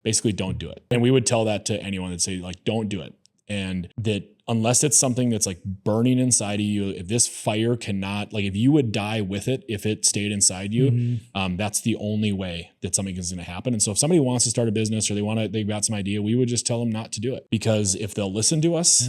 basically don't do it. And we would tell that to anyone that say like, don't do it. And that unless it's something that's like burning inside of you, if this fire cannot, like if you would die with it, if it stayed inside you, that's the only way that something is going to happen. And so if somebody wants to start a business or they've got some idea, we would just tell them not to do it, because if they'll listen to us,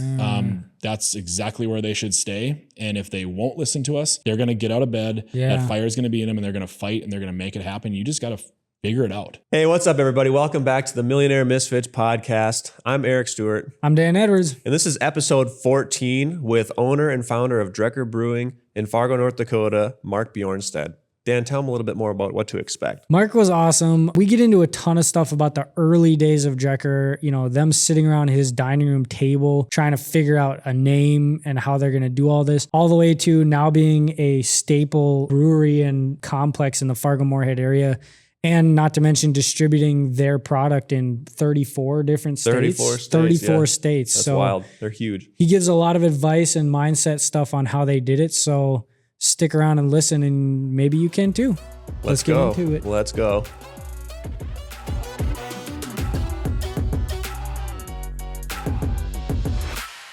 that's exactly where they should stay. And if they won't listen to us, they're going to get out of bed. That fire is going to be in them and they're going to fight and they're going to make it happen. You just got to figure it out. Hey, what's up, everybody? Welcome back to the Millionaire Misfits podcast. I'm Eric Stewart. I'm Dan Edwards. And this is episode 14 with owner and founder of Drekker Brewing in Fargo, North Dakota, Mark Bjornstad. Dan, tell them a little bit more about what to expect. Mark was awesome. We get into a ton of stuff about the early days of Drekker, you know, them sitting around his dining room table, trying to figure out a name and how they're going to do all this, all the way to now being a staple brewery and complex in the Fargo-Moorhead area. And not to mention distributing their product in 34 different states. 34 states. That's so wild. They're huge. He gives a lot of advice and mindset stuff on how they did it. So stick around and listen, and maybe you can too. Let's get go. into it. Let's go.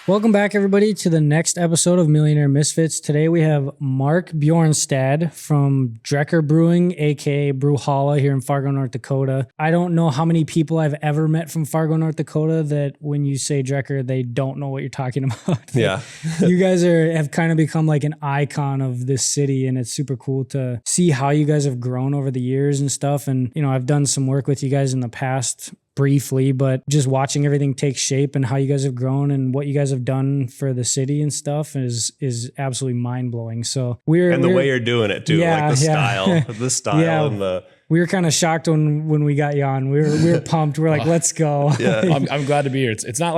Welcome back, everybody, to the next episode of Millionaire Misfits. Today we have Mark Bjornstad from Drekker Brewing, aka Brewhalla, here in Fargo, North Dakota. I don't know how many people I've ever met from Fargo, North Dakota that when you say Drekker, they don't know what you're talking about. Yeah. You guys have kind of become like an icon of this city, and it's super cool to see how you guys have grown over the years and stuff. And, you know, I've done some work with you guys in the past briefly, but just watching everything take shape and how you guys have grown and what you guys have done for the city and stuff is absolutely mind blowing. So we're the way you're doing it too, like the style and the. We were kind of shocked when we got you on. We were pumped. We're like, let's go. Yeah, I'm glad to be here. It's not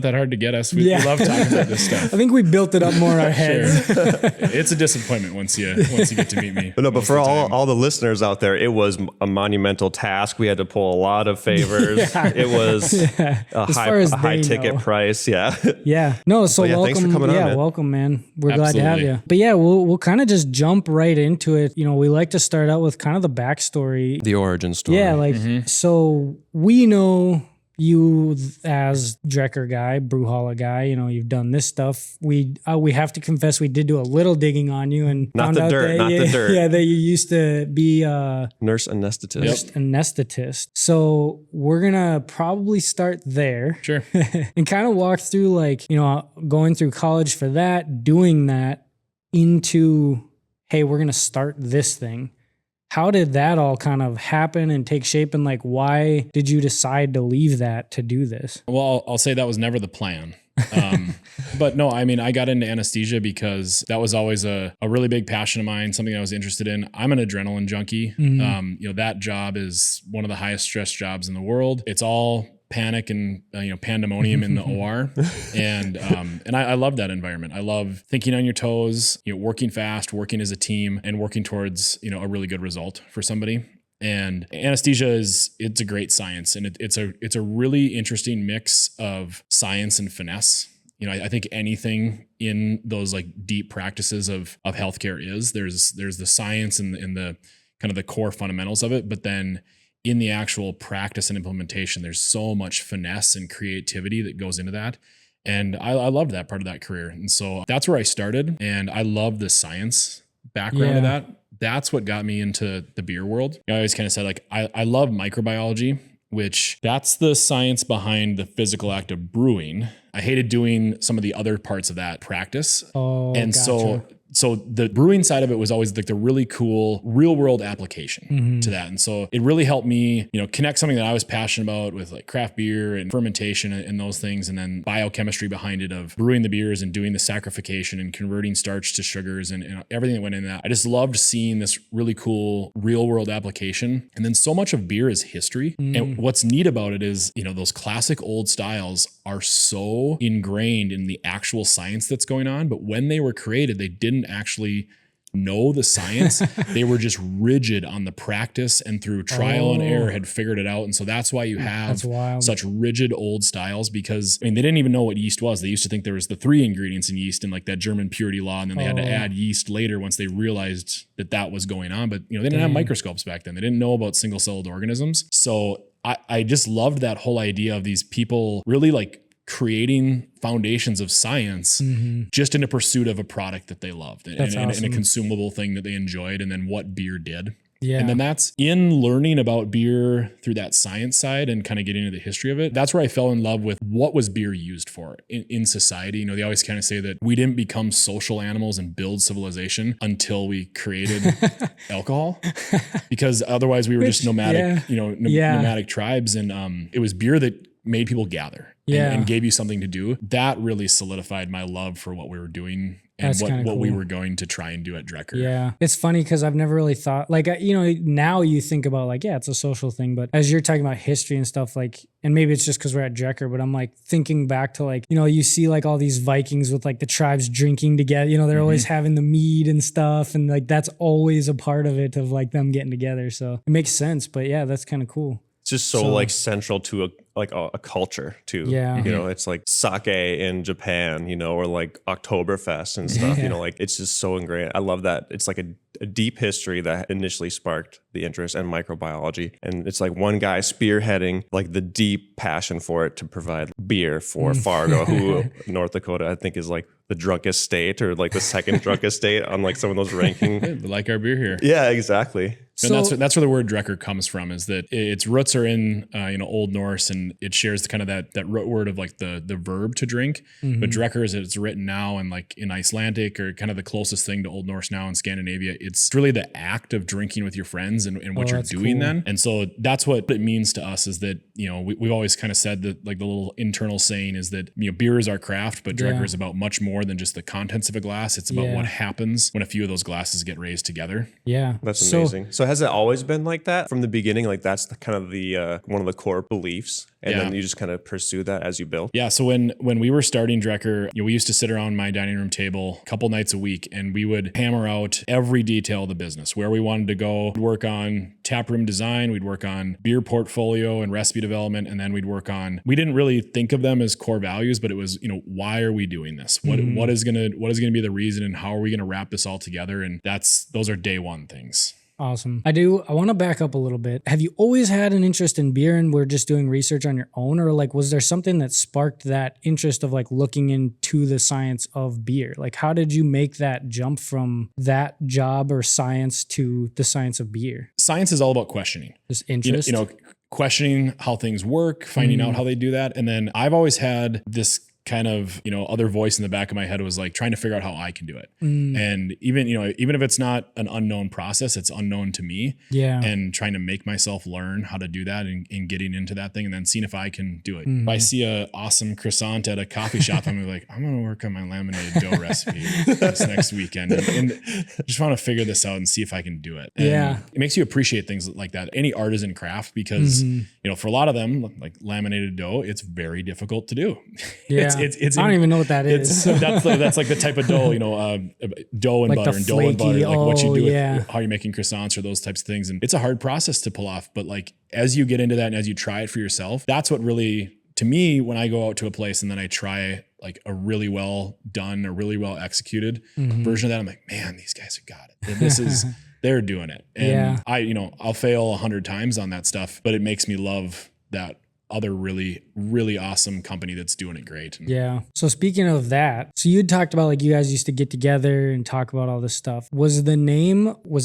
that hard to get us. We love talking about this stuff. I think we built it up more in our heads. Sure. It's a disappointment once you get to meet me. But for all the listeners out there, it was a monumental task. We had to pull a lot of favors. It was a high ticket price. Yeah. Yeah. No. So welcome. Thanks for coming on. Man. Welcome, man. We're glad to have you. But yeah, we'll kind of just jump right into it. You know, we like to start out with kind of the backstory. The origin story. Yeah, so we know you as Drekker guy, Brewhalla guy. You know, you've done this stuff. We have to confess we did do a little digging on you and not the dirt. Yeah, that you used to be nurse anesthetist. Nurse anesthetist. So we're gonna probably start there. Sure. And kind of walk through, like, you know, going through college for that, doing that, into, hey, we're gonna start this thing. How did that all kind of happen and take shape, and like, why did you decide to leave that to do this? Well, I'll say that was never the plan. But no, I mean, I got into anesthesia because that was always a really big passion of mine, something I was interested in. I'm an adrenaline junkie. You know, that job is one of the highest stress jobs in the world. It's all panic and pandemonium in the OR, and I love that environment. I love thinking on your toes, you know, working fast, working as a team, and working towards, you know, a really good result for somebody. And anesthesia it's a great science, and it's a really interesting mix of science and finesse. You know, I think anything in those like deep practices of healthcare there's the science and the kind of the core fundamentals of it, but then in the actual practice and implementation, there's so much finesse and creativity that goes into that. And I loved that part of that career. And so that's where I started. And I love the science background of that. That's what got me into the beer world. I always kind of said, like, I love microbiology, which that's the science behind the physical act of brewing. I hated doing some of the other parts of that practice. And gotcha. So the brewing side of it was always like the really cool real world application to that. And so it really helped me, you know, connect something that I was passionate about with like craft beer and fermentation and those things. And then biochemistry behind it of brewing the beers and doing the saccharification and converting starch to sugars and everything that went in that. I just loved seeing this really cool real world application. And then so much of beer is history. And what's neat about it is, you know, those classic old styles are so ingrained in the actual science that's going on. But when they were created, they didn't actually know the science. They were just rigid on the practice, and through trial and error had figured it out. And so that's why you have such rigid old styles, because I mean, they didn't even know what yeast was. They used to think there was the 3 ingredients in yeast and like that German purity law. And then they had to add yeast later once they realized that was going on. But you know, they didn't have microscopes back then. They didn't know about single-celled organisms. So I just loved that whole idea of these people really like creating foundations of science just in a pursuit of a product that they loved and a consumable thing that they enjoyed, and then what beer did. Yeah. And then that's in learning about beer through that science side and kind of getting into the history of it. That's where I fell in love with what was beer used for in society. You know, they always kind of say that we didn't become social animals and build civilization until we created alcohol, because otherwise we were just nomadic, nomadic tribes. And it was beer that made people gather and gave you something to do. That really solidified my love for what we were doing and what we were going to try and do at Drekker. Yeah. It's funny because I've never really thought, like, now you think about like, yeah, it's a social thing. But as you're talking about history and stuff, like, and maybe it's just because we're at Drekker, but I'm like thinking back to like, you see like all these Vikings with like the tribes drinking together, they're always having the mead and stuff. And like, that's always a part of it, of like them getting together. So it makes sense. But yeah, that's kind of cool. It's just so like central to a culture too. Yeah. It's like sake in Japan, or like Oktoberfest and stuff, like it's just so ingrained. I love that. It's like a deep history that initially sparked the interest in microbiology. And it's like one guy spearheading like the deep passion for it to provide beer for Fargo, who North Dakota, I think, is like the drunkest state, or like the second drunkest state on like some of those rankings. They like our beer here. Yeah, exactly. And that's where the word Drekker comes from, is that its roots are in Old Norse, and it shares kind of that root word of like the verb to drink. But Drekker, as it's written now, and like in Icelandic, or kind of the closest thing to Old Norse now in Scandinavia, it's really the act of drinking with your friends and what you're doing then. And so that's what it means to us, is that we've always kind of said that, like, the little internal saying is that beer is our craft, but Drekker is about much more than just the contents of a glass. It's about what happens when a few of those glasses get raised together. Yeah, that's amazing. So has it always been like that from the beginning? Like that's kind of the one of the core beliefs, and then you just kind of pursue that as you build? Yeah. So when we were starting Drekker, we used to sit around my dining room table a couple nights a week, and we would hammer out every detail of the business, where we wanted to go. We'd work on taproom design, we'd work on beer portfolio and recipe development, and then we'd work on, we didn't really think of them as core values, but it was, why are we doing this? What is gonna be the reason, and how are we gonna wrap this all together? And those are day one things. Awesome. I want to back up a little bit. Have you always had an interest in beer and were just doing research on your own? Or like, was there something that sparked that interest of like looking into the science of beer? Like, how did you make that jump from that job or science to the science of beer? Science is all about questioning. Just interest? Questioning how things work, finding out how they do that. And then I've always had this kind of, other voice in the back of my head was like trying to figure out how I can do it. And even if it's not an unknown process, it's unknown to me. Yeah. And trying to make myself learn how to do that and getting into that thing, and then seeing if I can do it. If I see a awesome croissant at a coffee shop, I'm like, I'm going to work on my laminated dough recipe this next weekend. And just want to figure this out and see if I can do it. And it makes you appreciate things like that. Any artisan craft, because, for a lot of them, like laminated dough, it's very difficult to do. Yeah. It's I don't even know what that is. That's like the type of dough, dough and like butter and dough and butter, like what you do with how you're making croissants or those types of things. And it's a hard process to pull off. But like, as you get into that and as you try it for yourself, that's what really, to me, when I go out to a place and then I try like a really well done or really well executed version of that, I'm like, man, these guys have got it. They're doing it. And I'll fail 100 times on that stuff, but it makes me love that other really, really awesome company that's doing it great. Yeah. So speaking of that, so you talked about like you guys used to get together and talk about all this stuff. Was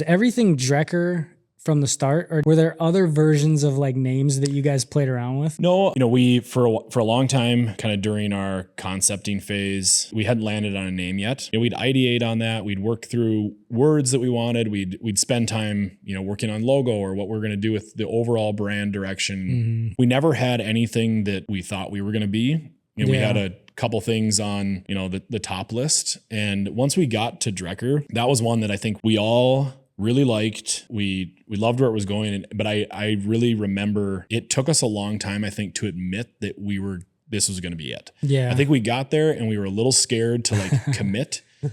everything Drekker from the start, or were there other versions of like names that you guys played around with? No, we for a long time, kind of during our concepting phase, we hadn't landed on a name yet. We'd ideate on that. We'd work through words that we wanted. We'd spend time, working on logo or what we're going to do with the overall brand direction. We never had anything that we thought we were going to be. We had a couple things on, the top list. And once we got to Drekker, that was one that I think we all really liked. We loved where it was going. But I really remember it took us a long time, I think, to admit that this was going to be it. Yeah. I think we got there and we were a little scared to like commit to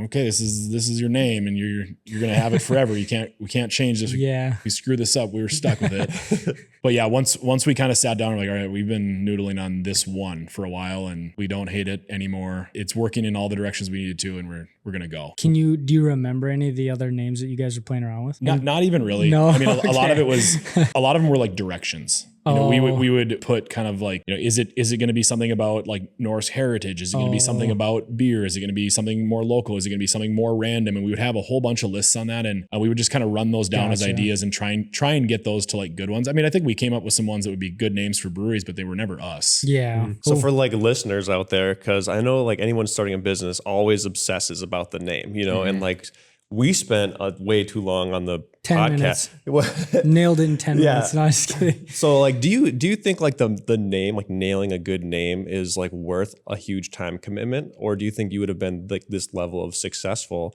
okay, this is your name and you're going to have it forever. We can't change this. Yeah. We screw this up. We were stuck with it. But yeah, once we kind of sat down, we're like, all right, we've been noodling on this one for a while and we don't hate it anymore. It's working in all the directions we needed to, and we're going to go. Do you remember any of the other names that you guys were playing around with? Not even really. No. I mean, a lot of it was, a lot of them were like directions. You know, we would put kind of like, you know, is it going to be something about like Norse heritage? Is it going to be something about beer? Is it going to be something more local? Is it going to be something more random? And we would have a whole bunch of lists on that, and we would just kind of run those down as ideas and try and get those to like good ones. I mean, I think we came up with some ones that would be good names for breweries, but they were never us. Yeah. So for like listeners out there, because I know like anyone starting a business always obsesses about the name, you know, and like we spent way too long on the 10 podcast. Minutes. Nailed it in 10 minutes. No, I'm just kidding. So like, do you think like the name, like nailing a good name is like worth a huge time commitment? Or do you think you would have been like this level of successful,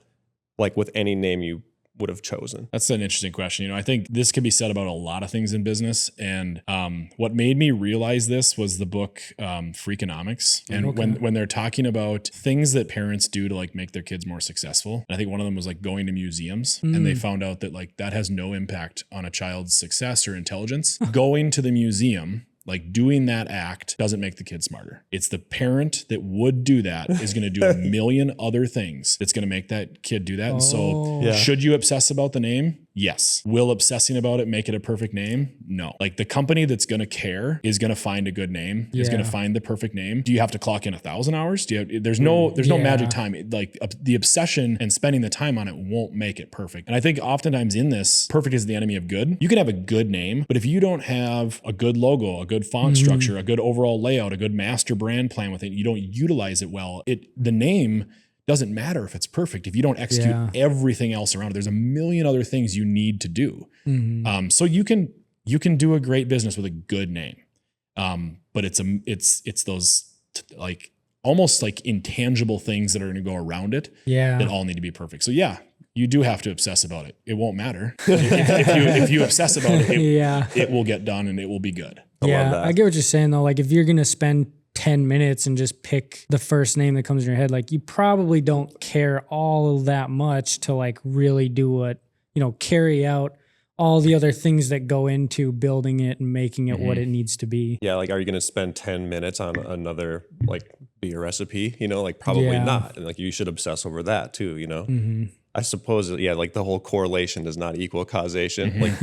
like with any name you would have chosen? That's an interesting question. You know, I think this could be said about a lot of things in business. And what made me realize this was the book Freakonomics. And when they're talking about things that parents do to like make their kids more successful, I think one of them was like going to museums, and they found out that like that has no impact on a child's success or intelligence. Going to the museum, like doing that act, doesn't make the kid smarter. It's the parent that would do that is going to do a million other things that's going to make that kid do that. And so should you obsess about the name? Yes. Will obsessing about it make it a perfect name? No. Like the company that's going to care is going to find a good name, is going to find the perfect name. Do you have to clock in 1,000 hours? There's no magic time. Like the obsession and spending the time on it won't make it perfect. And I think oftentimes in this, perfect is the enemy of good. You can have a good name, but if you don't have a good logo, a good font structure, a good overall layout, a good master brand plan with it, you don't utilize it well, the name doesn't matter if it's perfect if you don't execute everything else around it. There's a million other things you need to do. So you can do a great business with a good name, but it's those like almost like intangible things that are going to go around it that all need to be perfect. So you do have to obsess about it. It won't matter if you obsess about it. It will get done and it will be good. I love that. I get what you're saying though. Like if you're going to spend 10 minutes and just pick the first name that comes in your head, like you probably don't care all that much to like really do what, you know, carry out all the other things that go into building it and making it what it needs to be. Yeah. Like, are you going to spend 10 minutes on another like beer recipe? You know, like probably not. And like you should obsess over that too, you know? I suppose, like the whole correlation does not equal causation. Like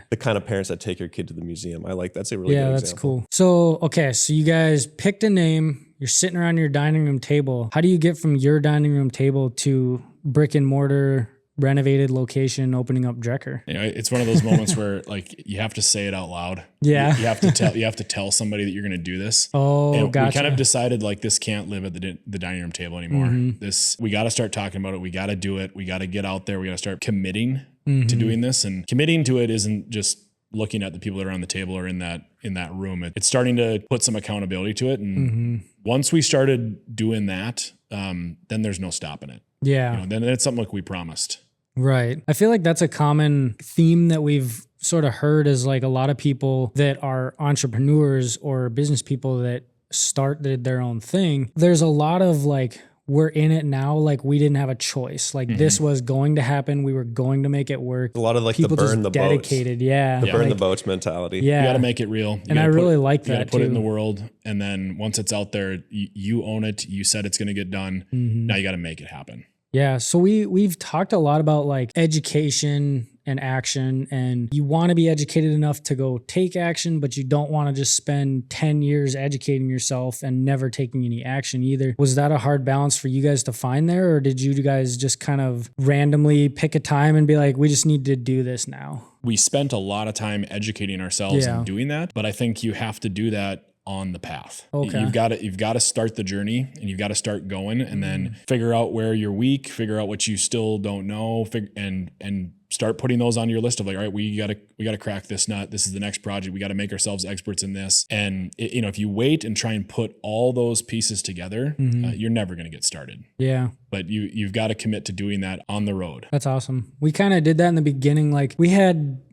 the kind of parents that take your kid to the museum. That's a really good example. That's cool. So, okay. So you guys picked a name, you're sitting around your dining room table. How do you get from your dining room table to brick and mortar renovated location opening up Drekker? You know, it's one of those moments where like you have to say it out loud. Yeah. You have to tell somebody that you're going to do this. Oh, and gotcha. We kind of decided like this can't live at the dining room table anymore. We got to start talking about it. We got to do it. We got to get out there. We got to start committing to doing this, and committing to it isn't just looking at the people that are on the table or in that room. It's starting to put some accountability to it. And once we started doing that, then there's no stopping it. Yeah. You know, then it's something like we promised. Right. I feel like that's a common theme that we've sort of heard, is like a lot of people that are entrepreneurs or business people that started their own thing. There's a lot of like, we're in it now. Like we didn't have a choice. Like this was going to happen. We were going to make it work. A lot of like people the burn just the dedicated. boats. Yeah. The burn the boats mentality. Yeah. You got to make it real. And I really like that. You got to put it in the world. And then once it's out there, you own it. You said it's going to get done. Now you got to make it happen. Yeah. So we've talked a lot about like education and action, and you want to be educated enough to go take action, but you don't want to just spend 10 years educating yourself and never taking any action either. Was that a hard balance for you guys to find there? Or did you guys just kind of randomly pick a time and be like, we just need to do this now? We spent a lot of time educating ourselves and doing that, but I think you have to do that on the path. Okay. You've got to start the journey, and you've got to start going, and then figure out where you're weak, figure out what you still don't know, and start putting those on your list of like, all right, we got to crack this nut. This is the next project. We got to make ourselves experts in this. And if you wait and try and put all those pieces together, you're never going to get started. Yeah. But you've got to commit to doing that on the road. That's awesome. We kind of did that in the beginning. Like we had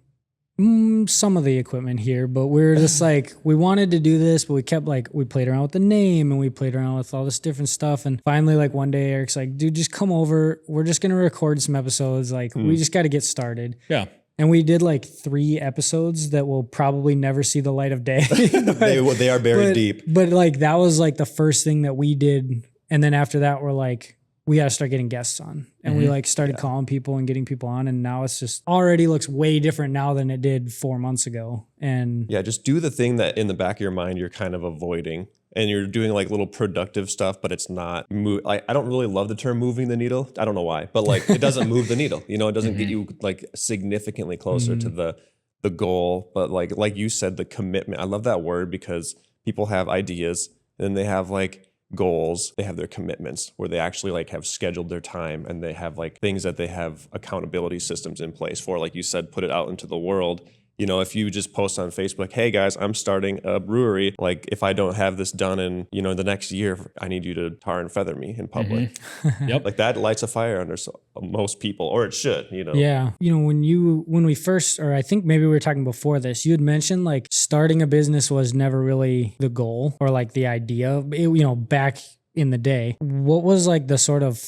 some of the equipment here, but we were just like, we wanted to do this, but we kept like, we played around with the name and we played around with all this different stuff. And finally, like one day Eric's like, dude, just come over. We're just going to record some episodes. Like we just got to get started. Yeah. And we did like 3 episodes that will probably never see the light of day. They are buried deep. But like that was like the first thing that we did. And then after that, we're like, we got to start getting guests on. And we like started calling people and getting people on. And now it's just already looks way different now than it did 4 months ago. And yeah, just do the thing that in the back of your mind you're kind of avoiding. And you're doing like little productive stuff, but it's not I don't really love the term moving the needle. I don't know why, but like it doesn't move the needle. You know, it doesn't get you like significantly closer to the goal. But like you said, the commitment. I love that word because people have ideas and they have like goals, they have their commitments where they actually like have scheduled their time and they have like things that they have accountability systems in place for. Like you said, put it out into the world. You know, if you just post on Facebook, hey guys, I'm starting a brewery. Like if I don't have this done in, you know, the next year, I need you to tar and feather me in public. Yep. Like that lights a fire under most people, or it should, you know? Yeah. You know, when we first, or I think maybe we were talking before this, you had mentioned like starting a business was never really the goal or like the idea, you know, back in the day. What was like the sort of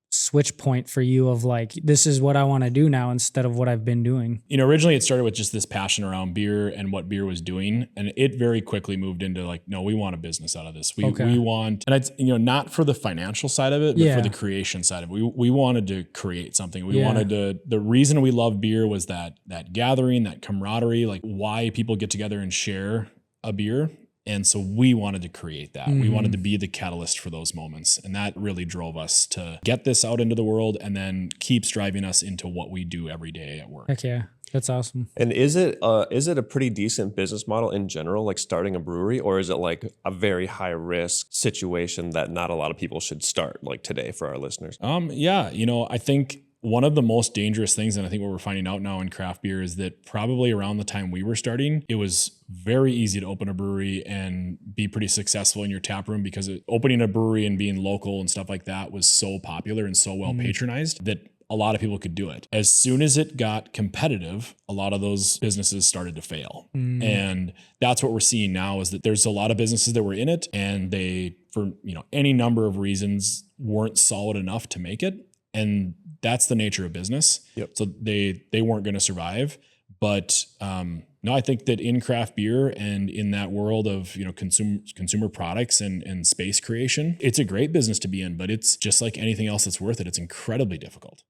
switch point for you of like, this is what I want to do now instead of what I've been doing? You know, originally it started with just this passion around beer and what beer was doing. And it very quickly moved into like, no, we want a business out of this. We want, and it's, you know, not for the financial side of it, but for the creation side of it. We wanted to create something. We wanted to, the reason we loved beer was that gathering, that camaraderie, like why people get together and share a beer. And so we wanted to create that. We wanted to be the catalyst for those moments. And that really drove us to get this out into the world and then keeps driving us into what we do every day at work. Heck yeah. That's awesome. And is it a pretty decent business model in general, like starting a brewery, or is it like a very high risk situation that not a lot of people should start like today for our listeners? Yeah, you know, I think one of the most dangerous things, and I think what we're finding out now in craft beer, is that probably around the time we were starting, it was very easy to open a brewery and be pretty successful in your tap room because opening a brewery and being local and stuff like that was so popular and so well patronized that a lot of people could do it. As soon as it got competitive, a lot of those businesses started to fail. And that's what we're seeing now is that there's a lot of businesses that were in it and they, for you know, any number of reasons, weren't solid enough to make it. And that's the nature of business. Yep. So they weren't going to survive. But no, I think that in craft beer and in that world of, you know, consumer products and space creation, it's a great business to be in, but it's just like anything else that's worth it. It's incredibly difficult.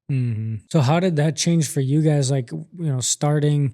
So how did that change for you guys? Like, you know,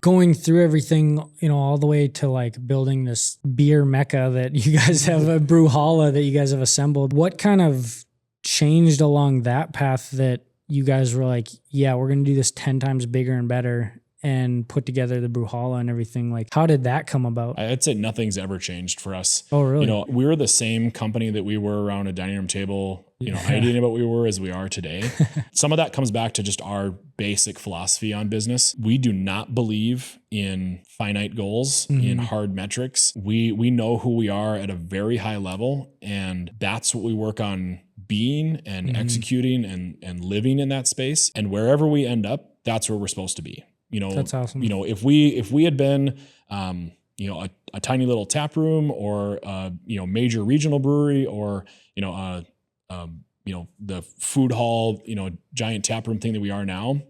going through everything, you know, all the way to like building this beer mecca that you guys have, a brewhalla that you guys have assembled. What kind of changed along that path that you guys were like, yeah, we're going to do this 10 times bigger and better and put together the brewhalla and everything? Like, how did that come about? I'd say nothing's ever changed for us. Oh, really? You know, we were the same company that we were around a dining room table, you know, ideating about what we were as we are today. Some of that comes back to just our basic philosophy on business. We do not believe in finite goals, in hard metrics. We know who we are at a very high level, and that's what we work on being and executing and living in that space. And wherever we end up, that's where we're supposed to be. You know, that's awesome. You know, if we had been, you know, a tiny little tap room or you know, major regional brewery or, you know, the food hall, you know, giant tap room thing that we are now,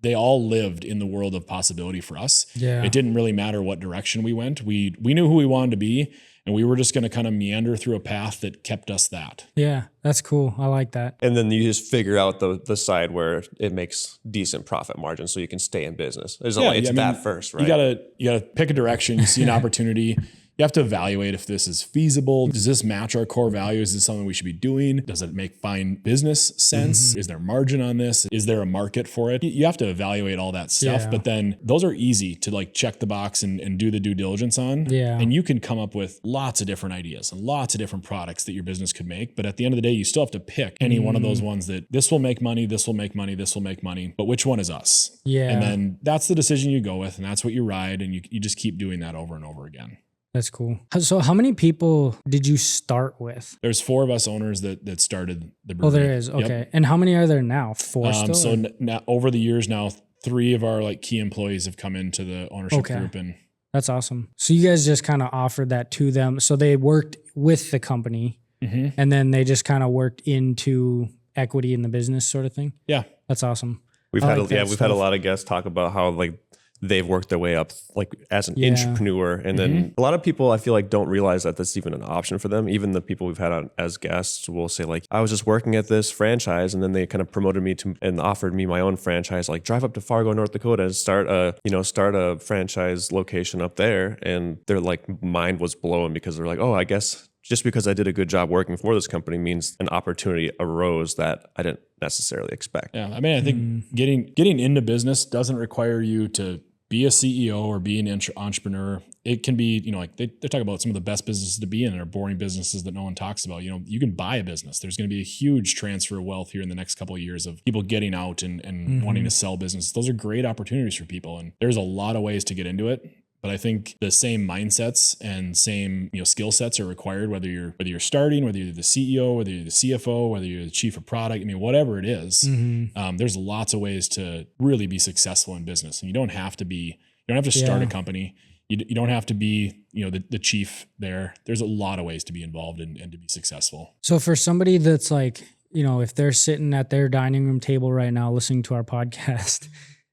they all lived in the world of possibility for us. Yeah. It didn't really matter what direction we went. We knew who we wanted to be, and we were just going to kind of meander through a path that kept us that. Yeah, that's cool. I like that. And then you just figure out the side where it makes decent profit margin so you can stay in business. It's that first, right? You gotta pick a direction. You see an opportunity. You have to evaluate if this is feasible. Does this match our core values? Is this something we should be doing? Does it make fine business sense? Is there margin on this? Is there a market for it? You have to evaluate all that stuff, but then those are easy to like check the box and do the due diligence on. Yeah. And you can come up with lots of different ideas and lots of different products that your business could make. But at the end of the day, you still have to pick any one of those ones that this will make money, this will make money, this will make money. But which one is us? Yeah. And then that's the decision you go with, and that's what you ride, and you just keep doing that over and over again. That's cool. So how many people did you start with? There's 4 of us owners that started the brewery. Oh, there is. Okay. Yep. And how many are there now? 4 still? So now, over the years now, 3 of our like key employees have come into the ownership group. And that's awesome. So you guys just kind of offered that to them. So they worked with the company and then they just kind of worked into equity in the business sort of thing. Yeah. That's awesome. We've had a lot of guests talk about how like they've worked their way up like as an entrepreneur. And then a lot of people I feel like don't realize that that's even an option for them. Even the people we've had on as guests will say like, I was just working at this franchise and then they kind of promoted me to and offered me my own franchise, like drive up to Fargo, North Dakota and start a franchise location up there. And their like mind was blown because they're like, oh, I guess just because I did a good job working for this company means an opportunity arose that I didn't necessarily expect. Yeah. I mean, I think getting into business doesn't require you to be a CEO or be an entrepreneur. It can be, like they talk about some of the best businesses to be in are boring businesses that no one talks about. You can buy a business. There's going to be a huge transfer of wealth here in the next couple of years of people getting out and wanting to sell business. Those are great opportunities for people. And there's a lot of ways to get into it. But I think the same mindsets and same skill sets are required, whether you're starting, whether you're the CEO, whether you're the CFO, whether you're the chief of product. I mean, whatever it is, there's lots of ways to really be successful in business. And you don't have to start a company. You don't have to be the chief there. There's a lot of ways to be involved and to be successful. So for somebody that's like, if they're sitting at their dining room table right now listening to our podcast.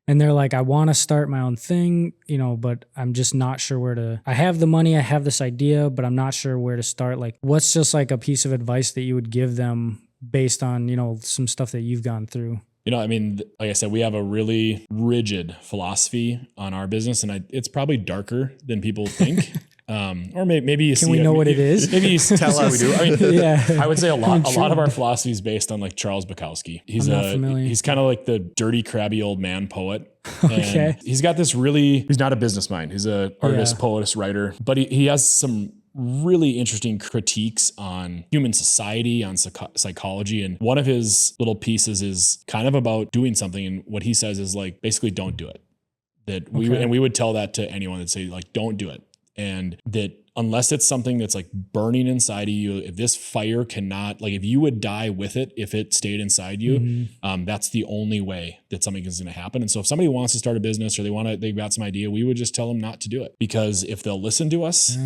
And they're like, I want to start my own thing, but I'm just not sure I have the money, I have this idea, but I'm not sure where to start. Like, what's just like a piece of advice that you would give them based on, some stuff that you've gone through? I mean, like I said, we have a really rigid philosophy on our business and it's probably darker than people think. Or maybe you Can we know what it is? Maybe you tell us. We do. I mean, I would say a lot of our philosophy is based on like Charles Bukowski. He's kind of like the dirty, crabby old man poet. Okay. And he's got this he's not a business mind. He's an artist, poet, writer, but he has some really interesting critiques on human society, on psychology. And one of his little pieces is kind of about doing something. And what he says is like, basically don't do it. We would tell that to anyone that say like, don't do it. And that unless it's something that's like burning inside of you, if this fire cannot, like if you would die with it, if it stayed inside you, that's the only way that something is going to happen. And so if somebody wants to start a business or they've got some idea, we would just tell them not to do it, because if they'll listen to us,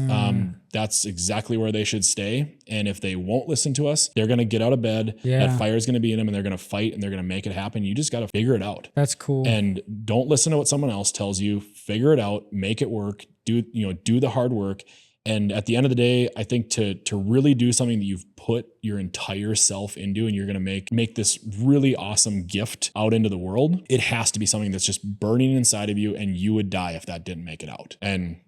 that's exactly where they should stay. And if they won't listen to us, they're going to get out of bed. That fire is going to be in them and they're going to fight and they're going to make it happen. You just got to figure it out. That's cool. And don't listen to what someone else tells you, figure it out, make it work, do the hard work. And at the end of the day, I think to really do something that you've put your entire self into and you're going to make this really awesome gift out into the world, it has to be something that's just burning inside of you and you would die if that didn't make it out. And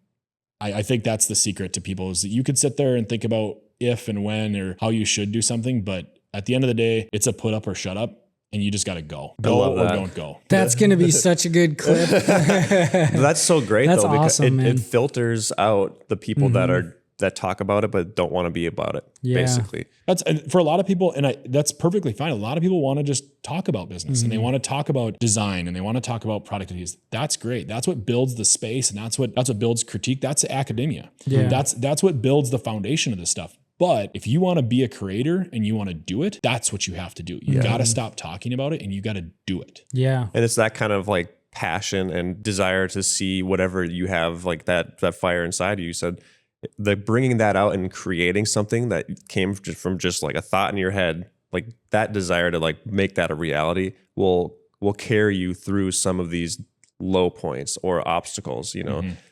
I think that's the secret to people, is that you could sit there and think about if and when or how you should do something. But at the end of the day, it's a put up or shut up. And you just got to go or don't go. That's going to be such a good clip. That's so great. That's though, because awesome, it filters out the people that talk about it, but don't want to be about it. Basically, that's for a lot of people. And that's perfectly fine. A lot of people want to just talk about business and they want to talk about design and they want to talk about product ideas. That's great. That's what builds the space. And that's what builds critique. That's academia. Yeah. That's what builds the foundation of this stuff. But if you want to be a creator and you want to do it, that's what you have to do. You got to stop talking about it and you got to do it. Yeah. And it's that kind of like passion and desire to see whatever you have, like that fire inside you. Said like bringing that out and creating something that came from just like a thought in your head, like that desire to like make that a reality will carry you through some of these low points or obstacles,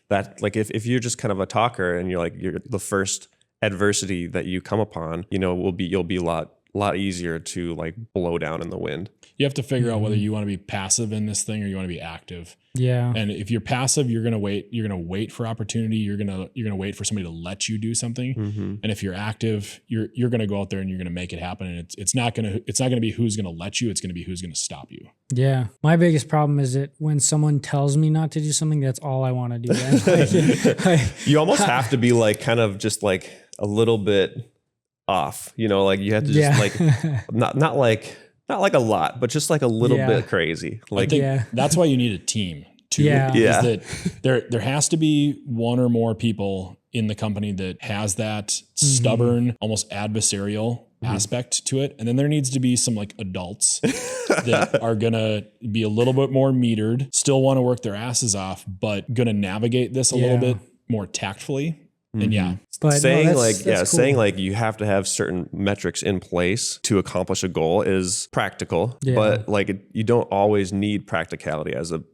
that like if you're just kind of a talker and you're the first adversity that you come upon, you'll be a lot easier to like blow down in the wind. You have to figure out whether you want to be passive in this thing or you want to be active. Yeah. And if you're passive, you're going to wait. You're going to wait for opportunity. You're going to wait for somebody to let you do something. And if you're active, you're going to go out there and you're going to make it happen. And it's not going to be who's going to let you. It's going to be who's going to stop you. Yeah. My biggest problem is that when someone tells me not to do something, that's all I want to do. You almost have to be like kind of just like a little bit off, like you have to just like not like a lot, but just like a little bit crazy. Like that's why you need a team too. Is that there has to be one or more people in the company that has that stubborn, almost adversarial aspect to it. And then there needs to be some like adults that are going to be a little bit more metered, still want to work their asses off, but going to navigate this a little bit more tactfully. And yeah, but saying no, like, that's cool. saying like you have to have certain metrics in place to accomplish a goal is practical, but like you don't always need practicality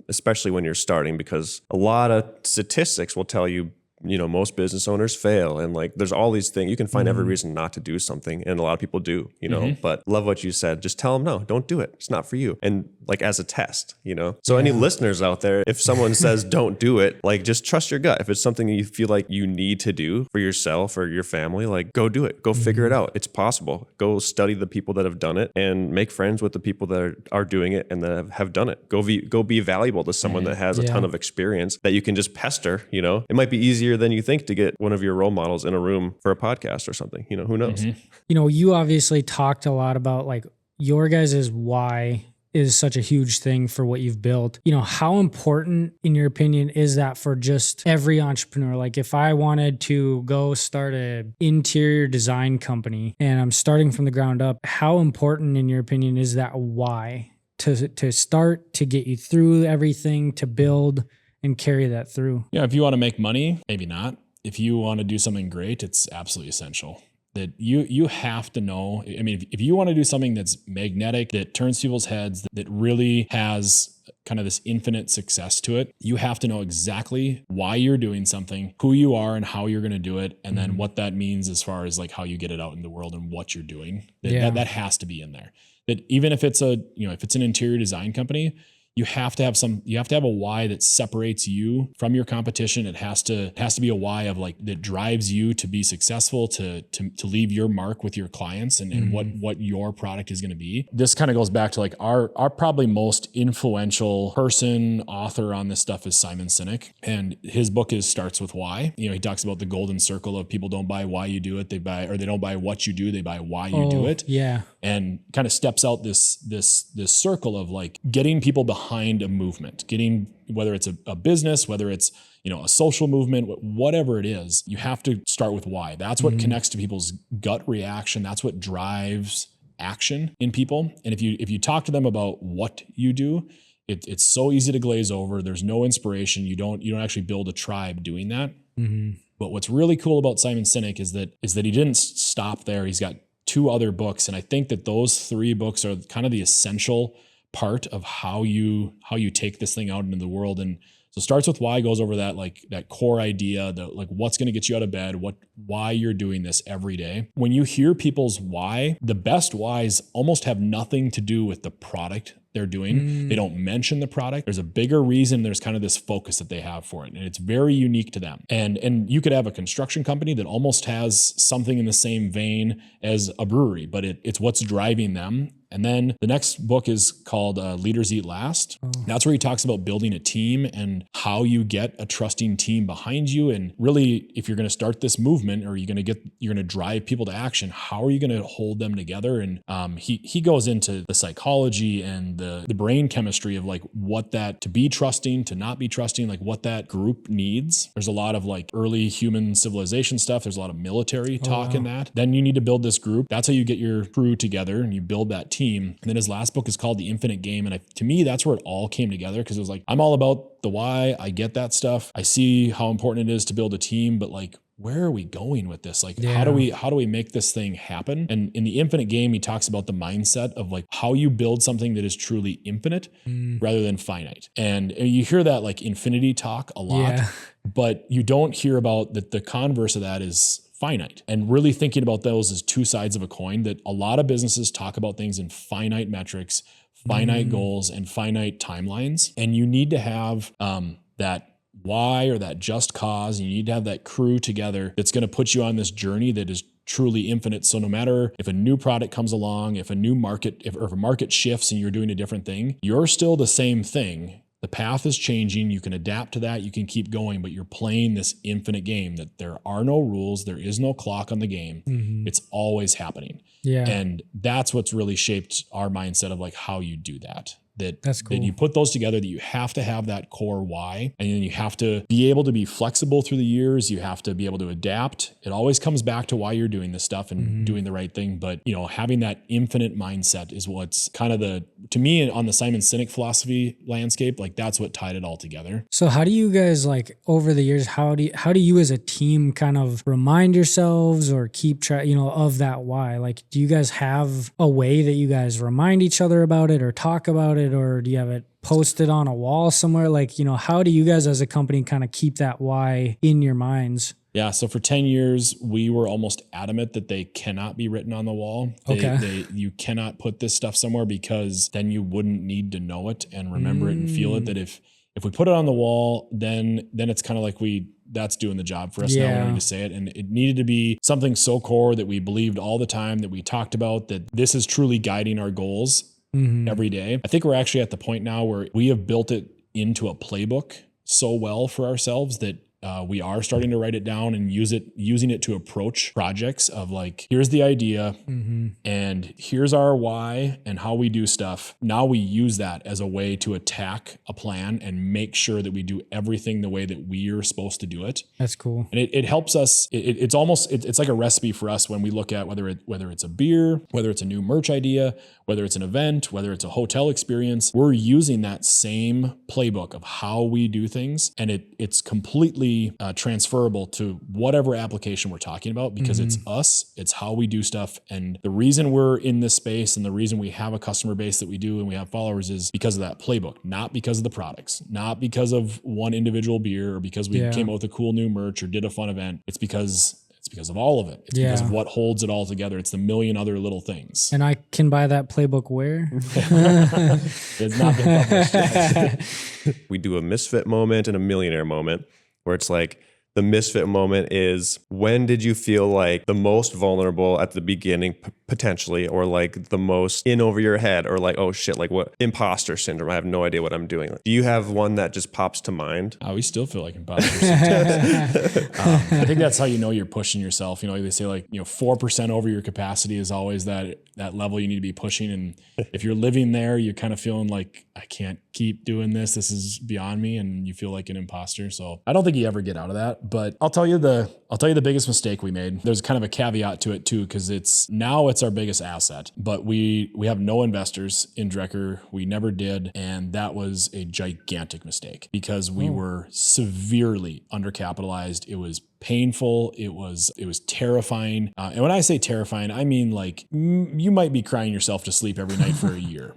especially when you're starting, because a lot of statistics will tell you, you know, most business owners fail, and like there's all these things you can find every reason not to do something, and a lot of people do, you know. But love what you said, just tell them no, don't do it, it's not for you, and like as a test, you know. So any listeners out there, if someone says don't do it, like just trust your gut. If it's something you feel like you need to do for yourself or your family, like go do it, go figure it out. It's possible. Go study the people that have done it and make friends with the people that are doing it and that have done it. Go be valuable to someone that has a ton of experience that you can just pester, you know. It might be easier than you think to get one of your role models in a room for a podcast or something, you know, who knows? You know, you obviously talked a lot about like your guys' why is such a huge thing for what you've built. You know, how important in your opinion is that for just every entrepreneur? Like if I wanted to go start an interior design company and I'm starting from the ground up, how important in your opinion is that why to start, to get you through everything, to build and carry that through? Yeah, if you want to make money, maybe not. If you want to do something great, it's absolutely essential. That you have to know. I mean, if you want to do something that's magnetic, that turns people's heads, that really has kind of this infinite success to it, you have to know exactly why you're doing something, who you are and how you're going to do it, and then what that means as far as like how you get it out in the world and what you're doing. That has to be in there. That even if it's if it's an interior design company, you have to have a why that separates you from your competition. It has to be a why of like that drives you to be successful, to leave your mark with your clients and what your product is going to be. This kind of goes back to like our probably most influential person, author on this stuff is Simon Sinek, and his book starts with why. You know, he talks about the golden circle of people don't buy why you do it, they don't buy what you do, they buy why you do it. Yeah. And kind of steps out this circle of like getting people behind a movement, getting, whether it's a business, whether it's, you know, a social movement, whatever it is, you have to start with why. That's what connects to people's gut reaction. That's what drives action in people. And if you talk to them about what you do, it's so easy to glaze over. There's no inspiration. You don't actually build a tribe doing that. But what's really cool about Simon Sinek is that he didn't stop there. He's got 2 other books. And I think that those 3 books are kind of the essential part of how you take this thing out into the world. And so it starts with why, goes over that, like that core idea, the like what's going to get you out of bed, why you're doing this every day. When you hear people's why, the best whys almost have nothing to do with the product they're doing. They don't mention the product. There's a bigger reason. There's kind of this focus that they have for it. And it's very unique to them. And you could have a construction company that almost has something in the same vein as a brewery, but it's what's driving them. And then the next book is called Leaders Eat Last. That's where he talks about building a team and how you get a trusting team behind you. And really, if you're going to start this movement or you're going to drive people to action, how are you going to hold them together? And he goes into the psychology and the brain chemistry of like what that, to be trusting, to not be trusting, like what that group needs. There's a lot of like early human civilization stuff. There's a lot of military talk in that. Then you need to build this group. That's how you get your crew together and you build that team. And then his last book is called The Infinite Game. And to me, that's where it all came together, because it was like, I'm all about the why. I get that stuff. I see how important it is to build a team, but like, where are we going with this? Like, how do we make this thing happen? And in The Infinite Game, he talks about the mindset of like how you build something that is truly infinite rather than finite. And you hear that like infinity talk a lot, but you don't hear about that. The converse of that is finite, and really thinking about those as 2 sides of a coin, that a lot of businesses talk about things in finite metrics, finite goals, and finite timelines. And you need to have that why or that just cause. And you need to have that crew together that's going to put you on this journey that is truly infinite. So no matter if a new product comes along, if a new market, if a market shifts and you're doing a different thing, you're still the same thing. The path is changing. You can adapt to that. You can keep going, but you're playing this infinite game that there are no rules. There is no clock on the game. It's always happening. Yeah. And that's what's really shaped our mindset of like how you do that. That's cool. That you put those together, that you have to have that core why, and then you have to be able to be flexible through the years. You have to be able to adapt. It always comes back to why you're doing this stuff and doing the right thing. But, you know, having that infinite mindset is what's kind of to me on the Simon Sinek philosophy landscape, like that's what tied it all together. So how do you guys, like, over the years, how do you as a team kind of remind yourselves or keep track, you know, of that why? Like, do you guys have a way that you guys remind each other about it or talk about it, or do you have it posted on a wall somewhere? Like, you know, how do you guys as a company kind of keep that why in your minds? Yeah. So for 10 years, we were almost adamant that they cannot be written on the wall. You cannot put this stuff somewhere, because then you wouldn't need to know it and remember it and feel it. That if we put it on the wall, then it's kind of like that's doing the job for us. Now we don't need to say it. And it needed to be something so core that we believed all the time, that we talked about, that this is truly guiding our goals every day. I think we're actually at the point now where we have built it into a playbook so well for ourselves that we are starting to write it down and using it to approach projects of like, here's the idea and here's our why and how we do stuff. Now we use that as a way to attack a plan and make sure that we do everything the way that we're supposed to do it. That's cool. And it helps us. It's almost like a recipe for us when we look at whether it's a beer, whether it's a new merch idea, whether it's an event, whether it's a hotel experience. We're using that same playbook of how we do things, and it's completely transferable to whatever application we're talking about, because it's us, it's how we do stuff. And the reason we're in this space and the reason we have a customer base that we do and we have followers is because of that playbook, not because of the products, not because of one individual beer or because we came out with a cool new merch or did a fun event. It's because of all of it. It's because of what holds it all together. It's the million other little things. And I can buy that playbook where? It's not been published yet. We do a misfit moment and a millionaire moment, where it's like, the misfit moment is, when did you feel like the most vulnerable at the beginning, potentially, or like the most in over your head, or like, oh shit, like what, imposter syndrome, I have no idea what I'm doing. Do you have one that just pops to mind? We still feel like imposters sometimes. I think that's how you know you're pushing yourself. You know, they say like, 4% over your capacity is always that level you need to be pushing. And if you're living there, you're kind of feeling like, I can't keep doing this. This is beyond me. And you feel like an imposter. So I don't think you ever get out of that. But I'll tell you the biggest mistake we made. There's kind of a caveat to it too, because it's our biggest asset. But we have no investors in Drekker. We never did. And that was a gigantic mistake, because we were severely undercapitalized. It was painful. It was terrifying. And when I say terrifying, I mean like you might be crying yourself to sleep every night for a year.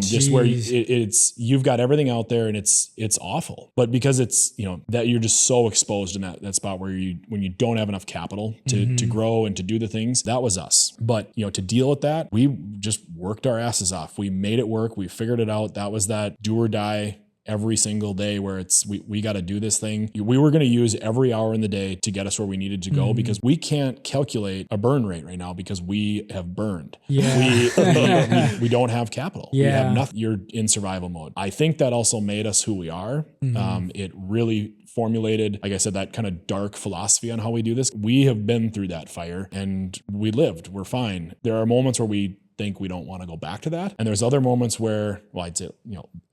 Just where you've got everything out there and it's awful. But because it's, that you're just so exposed in that spot where when you don't have enough capital to grow and to do the things, that was us. But, to deal with that, we just worked our asses off. We made it work. We figured it out. That was that do or die every single day, where it's we got to do this thing. We were going to use every hour in the day to get us where we needed to go, because we can't calculate a burn rate right now because we have burned. Yeah. We don't have capital. Yeah. We have nothing. You're in survival mode. I think that also made us who we are. It really formulated, like I said, that kind of dark philosophy on how we do this. We have been through that fire and we lived. We're fine. There are moments where we think we don't want to go back to that. And there's other moments where, I'd say,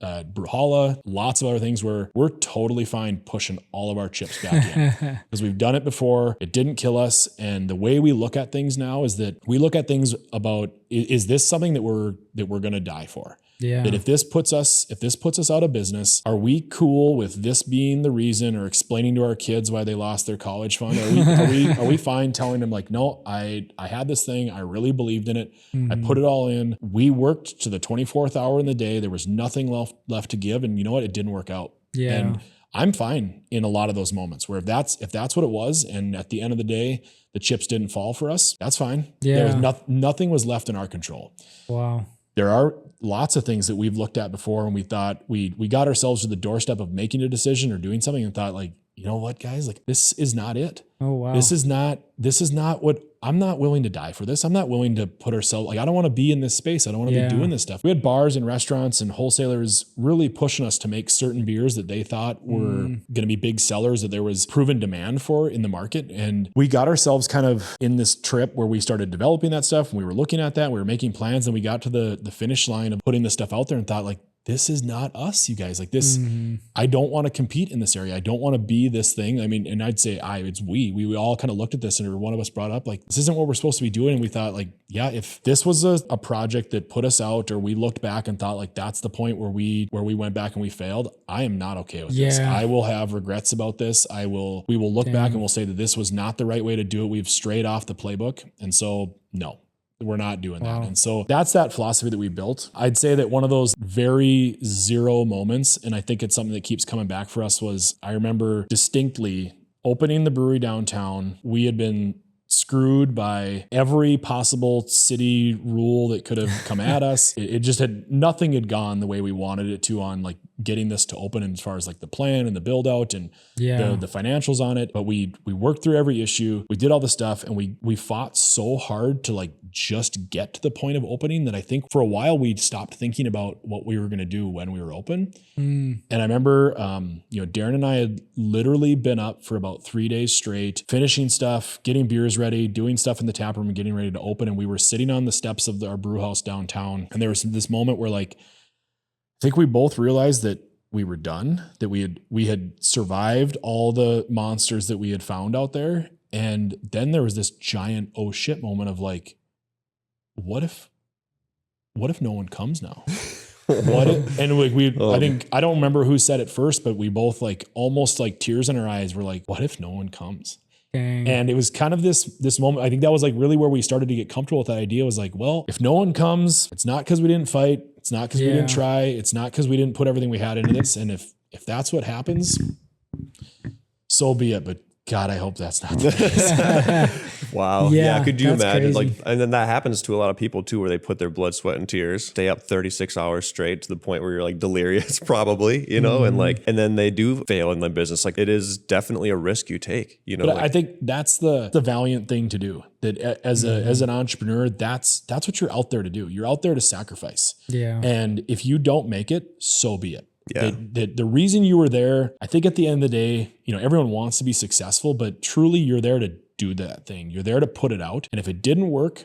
Brewholla, lots of other things where we're totally fine pushing all of our chips back in because we've done it before. It didn't kill us. And the way we look at things now is that we look at things about, is this something that we're going to die for? Yeah. That if this puts us out of business, are we cool with this being the reason, or explaining to our kids why they lost their college fund? Are we fine telling them like, no, I had this thing. I really believed in it. I put it all in. We worked to the 24th hour in the day. There was nothing left to give. And you know what? It didn't work out. Yeah. And I'm fine in a lot of those moments where if that's what it was, and at the end of the day, the chips didn't fall for us, that's fine. Yeah. There was nothing was left in our control. Wow. There are lots of things that we've looked at before and we thought we got ourselves to the doorstep of making a decision or doing something and thought like, you know what, guys, like this is not it. Oh, wow. This is not what I'm not willing to die for this. I'm not willing to put ourselves, like, I don't want to be in this space. I don't want to be doing this stuff. We had bars and restaurants and wholesalers really pushing us to make certain beers that they thought were going to be big sellers, that there was proven demand for in the market. And we got ourselves kind of in this trip where we started developing that stuff and we were looking at that, we were making plans, and we got to the finish line of putting this stuff out there and thought like, this is not us, you guys. Like this, I don't want to compete in this area. I don't want to be this thing. I mean, and I'd say it's we all kind of looked at this, and one of us brought up like, this isn't what we're supposed to be doing. And we thought like, yeah, if this was a project that put us out, or we looked back and thought like, that's the point where we went back and we failed, I am not okay with this. I will have regrets about this. We will look back and we'll say that this was not the right way to do it. We've strayed off the playbook. And so no, we're not doing that. And so that's that philosophy that we built. I'd say that one of those very zero moments, and I think it's something that keeps coming back for us, was I remember distinctly opening the brewery downtown. We had been screwed by every possible city rule that could have come at us. It just nothing had gone the way we wanted it to on like getting this to open, as far as like the plan and the build out and the financials on it. But we worked through every issue. We did all the stuff, and we fought so hard to like just get to the point of opening that I think for a while we stopped thinking about what we were going to do when we were open. And I remember, Darren and I had literally been up for about 3 days straight, finishing stuff, getting beers ready, doing stuff in the tap room and getting ready to open. And we were sitting on the steps of our brew house downtown. And there was this moment where like, I think we both realized that we were done, that we had survived all the monsters that we had found out there. And then there was this giant, oh shit moment of like, what if no one comes now? What if, and I think, I don't remember who said it first, but we both like almost like tears in our eyes were like, what if no one comes? Dang. And it was kind of this moment. I think that was like really where we started to get comfortable with that idea, was like, well, if no one comes, it's not because we didn't fight. It's not because we didn't try. It's not because we didn't put everything we had into this. And if that's what happens, so be it. But God, I hope that's not the case. Wow. Yeah. Could you imagine? Crazy. Like, and then that happens to a lot of people too, where they put their blood, sweat, and tears, stay up 36 hours straight to the point where you're like delirious, probably, and then they do fail in the business. Like, it is definitely a risk you take, But I think that's the valiant thing to do. That as an entrepreneur, that's what you're out there to do. You're out there to sacrifice. Yeah. And if you don't make it, so be it. Yeah. The reason you were there, I think at the end of the day, everyone wants to be successful, but truly you're there to do that thing. You're there to put it out. And if it didn't work,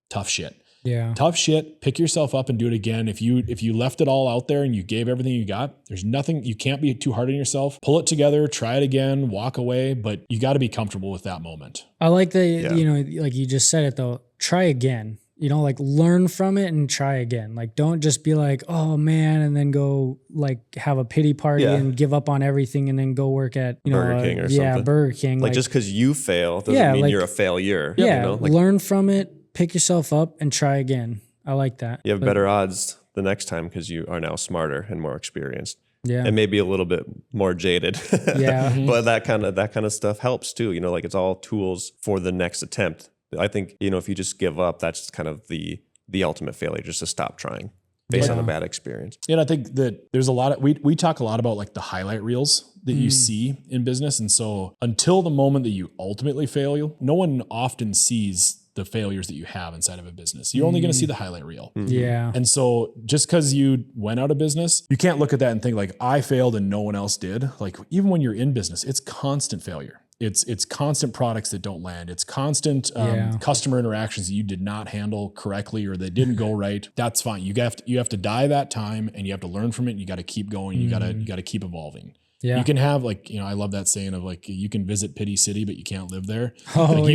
tough shit. Yeah. Tough shit. Pick yourself up and do it again. If you left it all out there and you gave everything you got, there's nothing, you can't be too hard on yourself. Pull it together, try it again, walk away, but you got to be comfortable with that moment. I like that, like you just said it though, try again. Like learn from it and try again. Like, don't just be like, oh man, and then go like have a pity party and give up on everything and then go work at, Burger King or something. Yeah, Burger King. Like just because you fail doesn't mean you're a failure. Yeah, learn from it, pick yourself up and try again. I like that. You have better odds the next time because you are now smarter and more experienced. Yeah. And maybe a little bit more jaded. Yeah. But that kind of stuff helps too. Like it's all tools for the next attempt. I think, if you just give up, that's kind of the ultimate failure, just to stop trying based on a bad experience. And I think that there's a lot of, we talk a lot about like the highlight reels that you see in business. And so until the moment that you ultimately fail, no one often sees the failures that you have inside of a business. You're only going to see the highlight reel. Yeah. And so just because you went out of business, you can't look at that and think like, I failed and no one else did. Like even when you're in business, it's constant failure. It's constant products that don't land. It's constant customer interactions that you did not handle correctly or that didn't go right. That's fine. You have to die that time and you have to learn from it. And you got to keep going. You got to keep evolving. Yeah. You can have like, I love that saying of like, you can visit Pity City, but you can't live there. Oh, like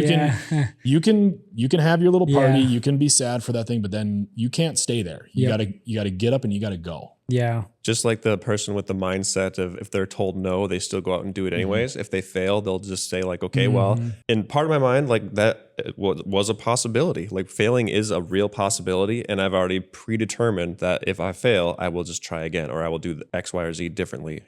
you can have your little party. You can be sad for that thing, but then you can't stay there. You gotta get up and you gotta go. Yeah. Just like the person with the mindset of if they're told no, they still go out and do it anyways. If they fail, they'll just say like, okay, well, in part of my mind, like that was a possibility. Like failing is a real possibility. And I've already predetermined that if I fail, I will just try again, or I will do X, Y, or Z differently,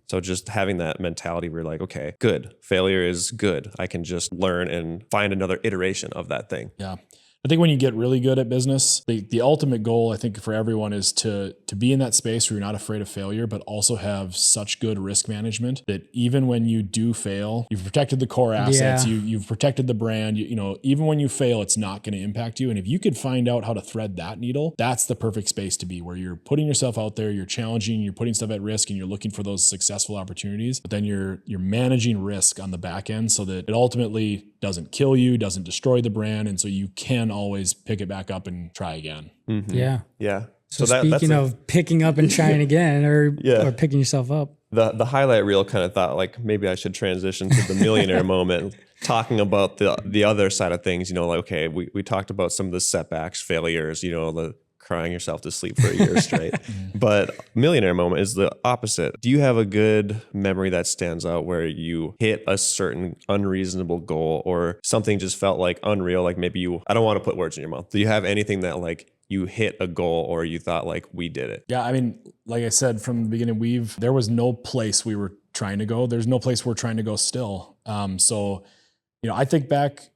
So just having that mentality where you're like, okay, good. Failure is good. I can just learn and find another iteration of that thing. Yeah. I think when you get really good at business, the ultimate goal, I think for everyone is to be in that space where you're not afraid of failure, but also have such good risk management that even when you do fail, you've protected the core assets, you've protected the brand, even when you fail, it's not going to impact you. And if you could find out how to thread that needle, that's the perfect space to be, where you're putting yourself out there, you're challenging, you're putting stuff at risk, and you're looking for those successful opportunities, but then you're managing risk on the back end so that it ultimately doesn't kill you, doesn't destroy the brand. And so you can always pick it back up and try again. Mm-hmm. Yeah. So speaking of picking up and trying again or picking yourself up. The highlight reel kind of thought like maybe I should transition to the millionaire moment, talking about the other side of things, like, okay, we talked about some of the setbacks, failures, the crying yourself to sleep for a year straight. But millionaire moment is the opposite. Do you have a good memory that stands out where you hit a certain unreasonable goal or something just felt like unreal? Like maybe I don't want to put words in your mouth. Do you have anything that like you hit a goal or you thought like we did it? Yeah. I mean, like I said, from the beginning, there was no place we were trying to go. There's no place we're trying to go still. So, I think back,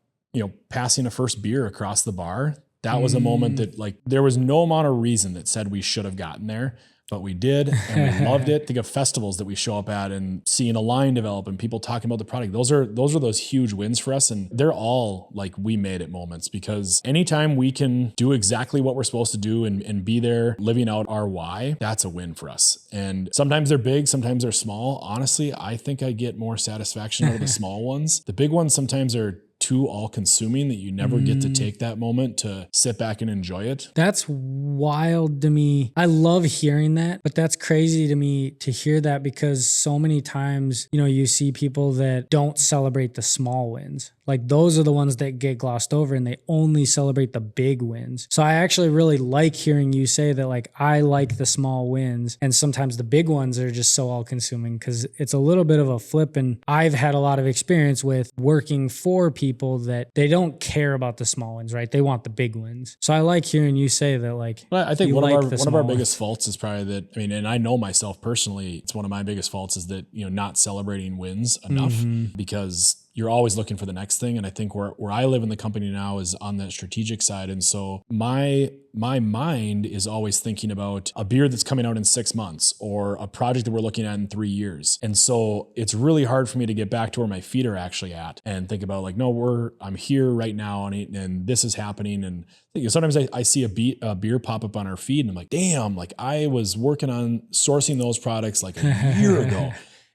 passing a first beer across the bar, that was a moment that like, there was no amount of reason that said we should have gotten there, but we did, and we loved it. Think of festivals that we show up at and seeing a line develop and people talking about the product. Those are those huge wins for us. And they're all like we made it moments, because anytime we can do exactly what we're supposed to do and be there living out our why, that's a win for us. And sometimes they're big, sometimes they're small. Honestly, I think I get more satisfaction out of the small ones. The big ones sometimes are too all-consuming that you never get to take that moment to sit back and enjoy it. That's wild to me. I love hearing that, but that's crazy to me to hear that, because so many times, you see people that don't celebrate the small wins. Like those are the ones that get glossed over and they only celebrate the big wins. So I actually really like hearing you say that, like, I like the small wins, and sometimes the big ones are just so all consuming, because it's a little bit of a flip. And I've had a lot of experience with working for people that they don't care about the small wins, right? They want the big wins. So I like hearing you say that, like, well, I think one of our biggest faults is probably that, and I know myself personally, it's one of my biggest faults is that, not celebrating wins enough, because you're always looking for the next thing. And I think where I live in the company now is on that strategic side. And so my mind is always thinking about a beer that's coming out in 6 months or a project that we're looking at in 3 years. And so it's really hard for me to get back to where my feet are actually at and think about like, no, I'm here right now and this is happening. And sometimes I see a beer pop up on our feed and I'm like, damn, like I was working on sourcing those products like a year ago.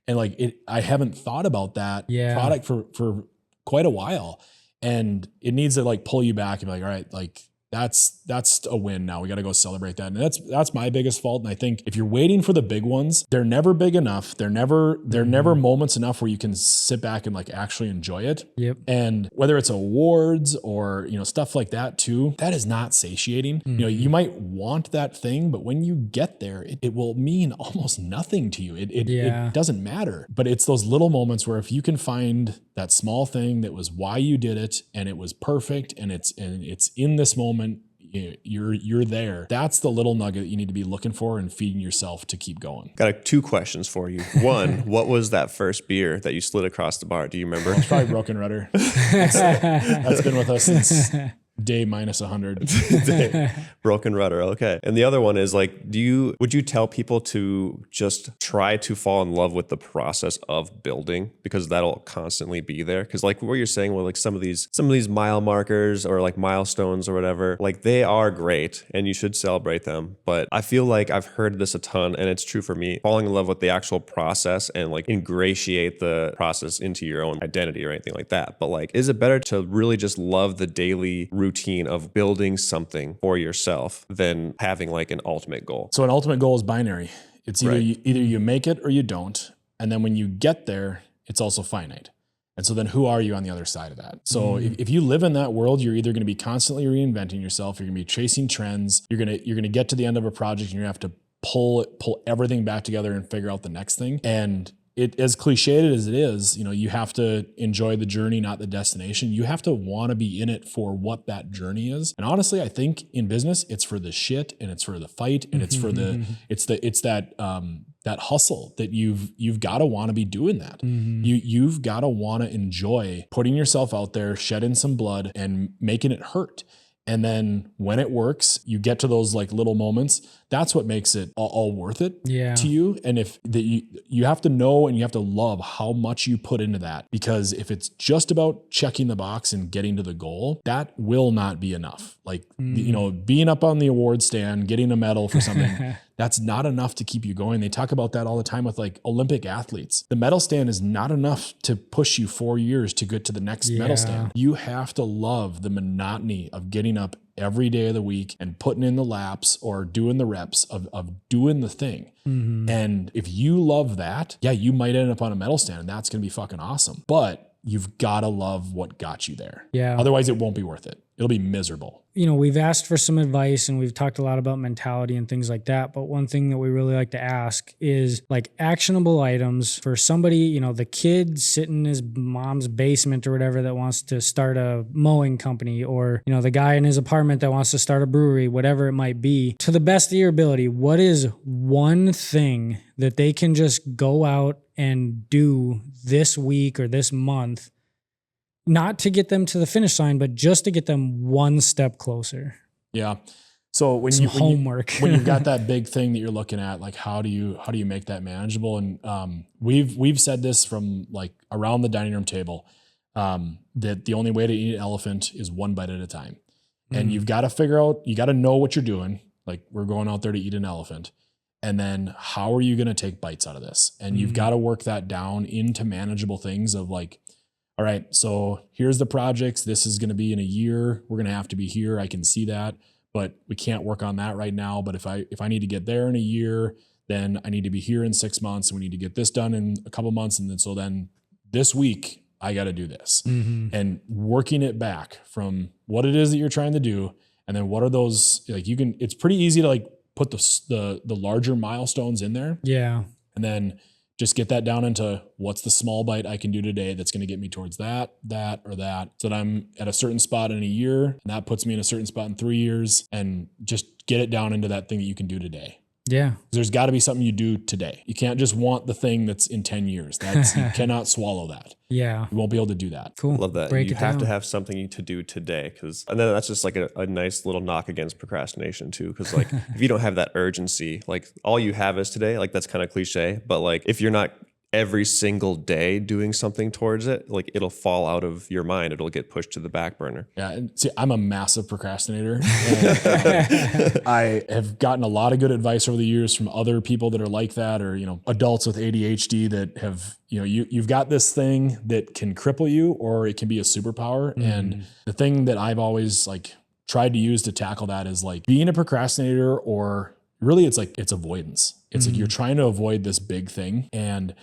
And like I haven't thought about that product for quite a while, and it needs to like pull you back and be like, all right, like that's a win now. We got to go celebrate that. And that's my biggest fault. And I think if you're waiting for the big ones, they're never big enough. They're never moments enough where you can sit back and like actually enjoy it. Yep. And whether it's awards or, stuff like that too, that is not satiating. You might want that thing, but when you get there, it will mean almost nothing to you. It doesn't matter. But it's those little moments where if you can find that small thing that was why you did it and it was perfect and it's in this moment, you're there. That's the little nugget that you need to be looking for and feeding yourself to keep going. Got 2 questions for you. One, what was that first beer that you slid across the bar? Do you remember? It's probably Broken Rudder. That's been with us since day minus 100. Broken Rudder. Okay. And the other one is like, would you tell people to just try to fall in love with the process of building, because that'll constantly be there? Because like what you're saying, well, like some of these mile markers or like milestones or whatever, like they are great and you should celebrate them. But I feel like I've heard this a ton, and it's true for me, falling in love with the actual process and like ingratiate the process into your own identity or anything like that. But like, is it better to really just love the daily routine of building something for yourself than having like an ultimate goal? So an ultimate goal is binary. It's either you make it or you don't. And then when you get there, it's also finite. And so then who are you on the other side of that? So if you live in that world, you're either going to be constantly reinventing yourself, you're going to be chasing trends, you're going to get to the end of a project and you're going to have to pull everything back together and figure out the next thing. And it, as cliched as it is, you have to enjoy the journey, not the destination. You have to want to be in it for what that journey is. And honestly, I think in business, it's for the shit and it's for the fight and it's for that hustle that you've got to want to be doing that. You've got to want to enjoy putting yourself out there, shedding some blood and making it hurt. And then when it works, you get to those like little moments. That's what makes it all worth it to you. And you have to know and you have to love how much you put into that, because if it's just about checking the box and getting to the goal, that will not be enough. Like, being up on the award stand, getting a medal for something, that's not enough to keep you going. They talk about that all the time with like Olympic athletes. The medal stand is not enough to push you 4 years to get to the next medal stand. You have to love the monotony of getting up every day of the week and putting in the laps or doing the reps of doing the thing. And if you love that, yeah, you might end up on a medal stand and that's going to be fucking awesome. But you've got to love what got you there. Yeah. Otherwise it won't be worth it. It'll be miserable. You know, we've asked for some advice and we've talked a lot about mentality and things like that. But one thing that we really like to ask is like actionable items for somebody, you know, the kid sitting in his mom's basement or whatever that wants to start a mowing company, or, you know, the guy in his apartment that wants to start a brewery, whatever it might be. To the best of your ability, what is one thing that they can just go out and do this week or this month, not to get them to the finish line, but just to get them one step closer? Yeah. So when you've got that big thing that you're looking at, like how do you make that manageable? And we've said this from like around the dining room table, that the only way to eat an elephant is one bite at a time. And you've got to figure out, you got to know what you're doing. Like we're going out there to eat an elephant. And then how are you going to take bites out of this? And you've got to work that down into manageable things of like, all right, so here's the projects. This is going to be in a year. We're going to have to be here. I can see that, but we can't work on that right now. But if I need to get there in a year, then I need to be here in 6 months, and we need to get this done in a couple months. And then this week I got to do this, and working it back from what it is that you're trying to do. And then what are those, like it's pretty easy to like put the larger milestones in there. Yeah. And then just get that down into what's the small bite I can do today that's going to get me towards that, or that, so that I'm at a certain spot in a year, and that puts me in a certain spot in 3 years, and just get it down into that thing that you can do today. Yeah. There's got to be something you do today. You can't just want the thing that's in 10 years. You cannot swallow that. Yeah. You won't be able to do that. Cool. Love that. You have to have something to do today. And then that's just like a nice little knock against procrastination too. Cause like if you don't have that urgency, like all you have is today, like that's kind of cliche, but like if you're not every single day doing something towards it, like it'll fall out of your mind. It'll get pushed to the back burner. Yeah. And see, I'm a massive procrastinator. And, I have gotten a lot of good advice over the years from other people that are like that, or, you know, adults with ADHD that have, you know, you've got this thing that can cripple you, or it can be a superpower. And the thing that I've always like tried to use to tackle that is like being a procrastinator, or really it's avoidance. It's like you're trying to avoid this big thing. And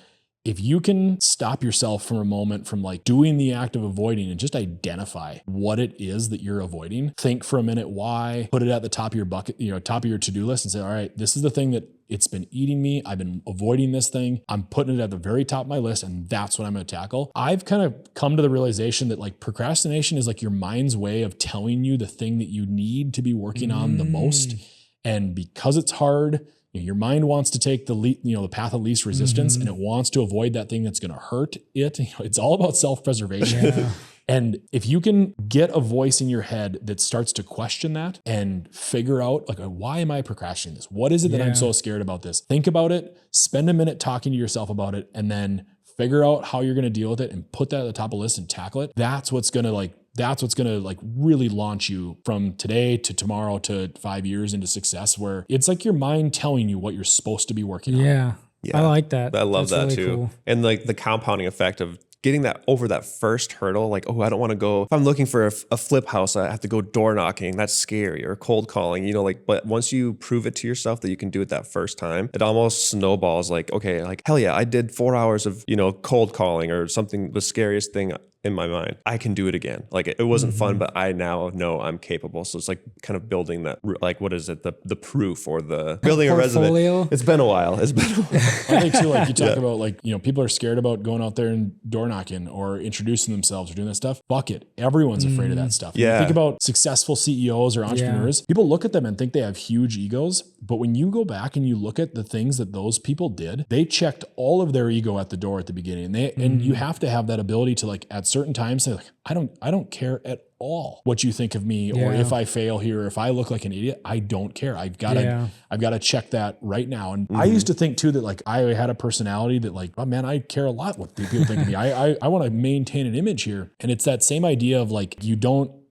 if you can stop yourself for a moment from like doing the act of avoiding and just identify what it is that you're avoiding, think for a minute why, put it at the top of your bucket, you know, top of your to-do list, and say, all right, this is the thing that it's been eating me. I've been avoiding this thing. I'm putting it at the very top of my list, and that's what I'm going to tackle. I've kind of come to the realization that like procrastination is like your mind's way of telling you the thing that you need to be working on the most. And because it's hard, your mind wants to take the path of least resistance, and it wants to avoid that thing that's going to hurt it. It's all about self-preservation. Yeah. And if you can get a voice in your head that starts to question that and figure out like, why am I procrastinating this? What is it that I'm so scared about this? Think about it, spend a minute talking to yourself about it, and then figure out how you're going to deal with it and put that at the top of the list and tackle it. That's what's going to really launch you from today to tomorrow to 5 years into success, where it's like your mind telling you what you're supposed to be working on. Yeah. I like that. I love that really too. Cool. And like the compounding effect of getting that over that first hurdle, like, oh, I don't want to go, if I'm looking for a flip house, I have to go door knocking. That's scary. Or cold calling, but once you prove it to yourself that you can do it that first time, it almost snowballs like, okay, like, hell yeah, I did 4 hours of, cold calling or something, the scariest thing in my mind. I can do it again. Like it wasn't fun, but I now know I'm capable. So it's like kind of building that, like, what is it? The proof or the building a resume. It's been a while. I think too, like you talk about like, people are scared about going out there and door knocking or introducing themselves or doing that stuff. Fuck it. Everyone's afraid of that stuff. Yeah. Think about successful CEOs or entrepreneurs. Yeah. People look at them and think they have huge egos. But when you go back and you look at the things that those people did, they checked all of their ego at the door at the beginning. And you have to have that ability to like at certain times say like, I don't care at all what you think of me, or if I fail here, or if I look like an idiot, I don't care. I've got to check that right now. And I used to think too that like I had a personality that like, oh man, I care a lot what people think of me. I want to maintain an image here. And it's that same idea of like,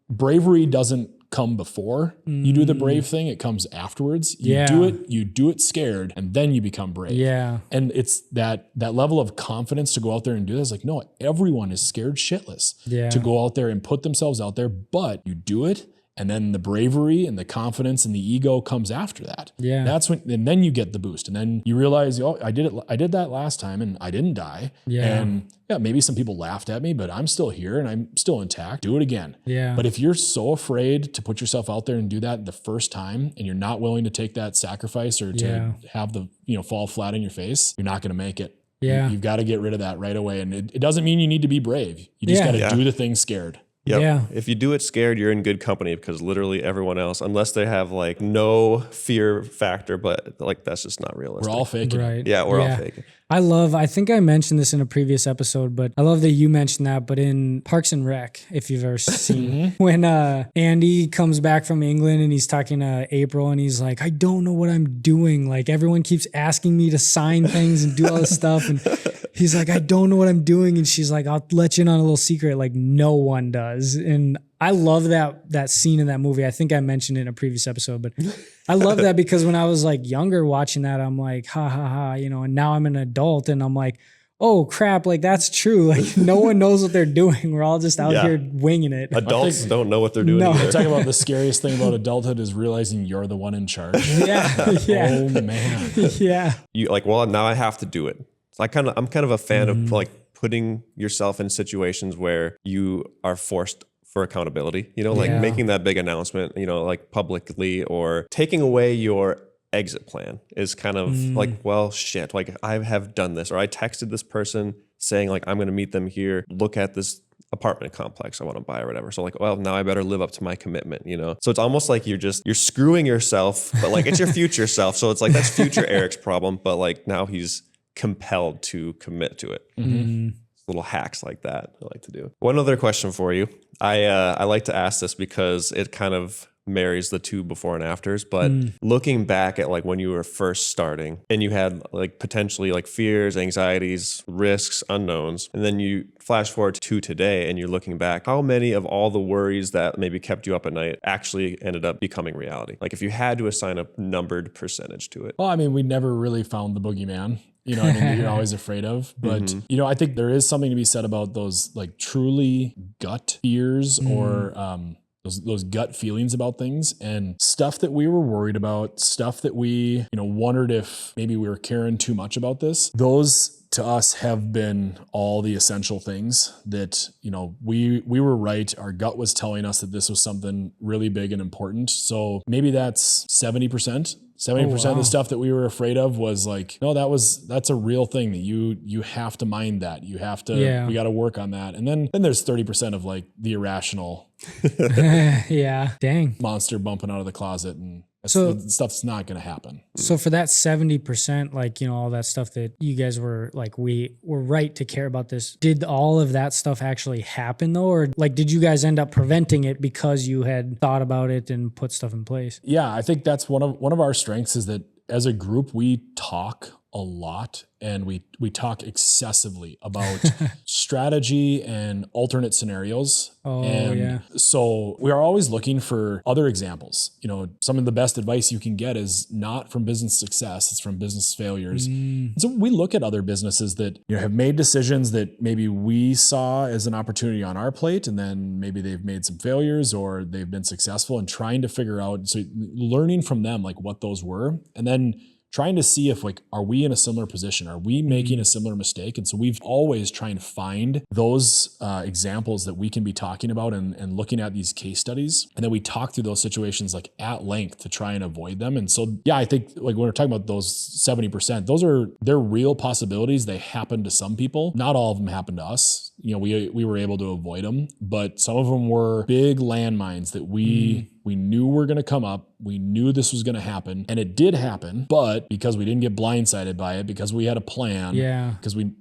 bravery doesn't come before you do the brave thing. It comes afterwards. You do it scared, and then you become brave. Yeah. And it's that level of confidence to go out there and do this. Like, no, everyone is scared shitless to go out there and put themselves out there, but you do it And then the bravery and the confidence and the ego comes after that. Yeah. That's when, and then you get the boost. And then you realize, oh, I did that last time and I didn't die. Yeah. And yeah, maybe some people laughed at me, but I'm still here and I'm still intact. Do it again. Yeah. But if you're so afraid to put yourself out there and do that the first time, and you're not willing to take that sacrifice or to have the, fall flat in your face, you're not going to make it. Yeah. You've got to get rid of that right away. And it doesn't mean you need to be brave. You just got to do the thing scared. Yep. Yeah. If you do it scared, you're in good company, because literally everyone else, unless they have like no fear factor, but like that's just not realistic. We're all faking. Right. Yeah, we're all faking. I think I mentioned this in a previous episode, but I love that you mentioned that. But in Parks and Rec, if you've ever seen when Andy comes back from England and he's talking to April and he's like, I don't know what I'm doing. Like everyone keeps asking me to sign things and do all this stuff. And he's like, I don't know what I'm doing. And she's like, I'll let you in on a little secret. Like no one does. And I love that scene in that movie. I think I mentioned it in a previous episode, but I love that because when I was like younger watching that, I'm like, ha ha ha, and now I'm an adult and I'm like, oh crap, like that's true. Like no one knows what they're doing. We're all just out here winging it. Adults don't know what they're doing. No, talking about the scariest thing about adulthood is realizing you're the one in charge. Yeah. Oh man. Yeah. You like, well, now I have to do it. So I'm kind of a fan of like putting yourself in situations where you are forced for accountability, like making that big announcement, like publicly, or taking away your exit plan is kind of like, well, shit, like I have done this, or I texted this person saying like, I'm going to meet them here. Look at this apartment complex I want to buy or whatever. So like, well, now I better live up to my commitment, So it's almost like you're screwing yourself, but like it's your future self. So it's like, that's future Eric's problem. But like now he's compelled to commit to it. Little hacks like that I like to do. One other question for you. I like to ask this because it kind of marries the two before and afters, but looking back at like when you were first starting and you had like potentially like fears, anxieties, risks, unknowns, and then you flash forward to today and you're looking back, how many of all the worries that maybe kept you up at night actually ended up becoming reality? Like if you had to assign a numbered percentage to it. Well, I mean, we never really found the boogeyman. That you're always afraid of. But, I think there is something to be said about those like truly gut fears or those gut feelings about things and stuff that we were worried about, stuff that we, wondered if maybe we were caring too much about this. Those to us have been all the essential things that, we were right. Our gut was telling us that this was something really big and important. So maybe that's 70%. 70% of the stuff that we were afraid of was like, no, that's a real thing that you have to mind that. You have to, we got to work on that. And then there's 30% of like the irrational dang monster bumping out of the closet, and stuff's not going to happen. So for that 70%, like, all that stuff that you guys were like, we were right to care about this. Did all of that stuff actually happen though? Or like, did you guys end up preventing it because you had thought about it and put stuff in place? Yeah, I think that's one of our strengths is that as a group, we talk a lot and we talk excessively about strategy and alternate scenarios. So we are always looking for other examples. Some of the best advice you can get is not from business success, it's from business failures. So we look at other businesses that have made decisions that maybe we saw as an opportunity on our plate, and then maybe they've made some failures or they've been successful, and trying to figure out, so learning from them like what those were, and then trying to see if like, are we in a similar position? Are we making a similar mistake? And so we've always trying to find those examples that we can be talking about and looking at these case studies. And then we talk through those situations like at length to try and avoid them. And so, I think like when we're talking about those 70%, they're real possibilities. They happen to some people. Not all of them happen to us. We were able to avoid them, but some of them were big landmines that we knew were going to come up. We knew this was going to happen, and it did happen. But because we didn't get blindsided by it, because we had a plan, because we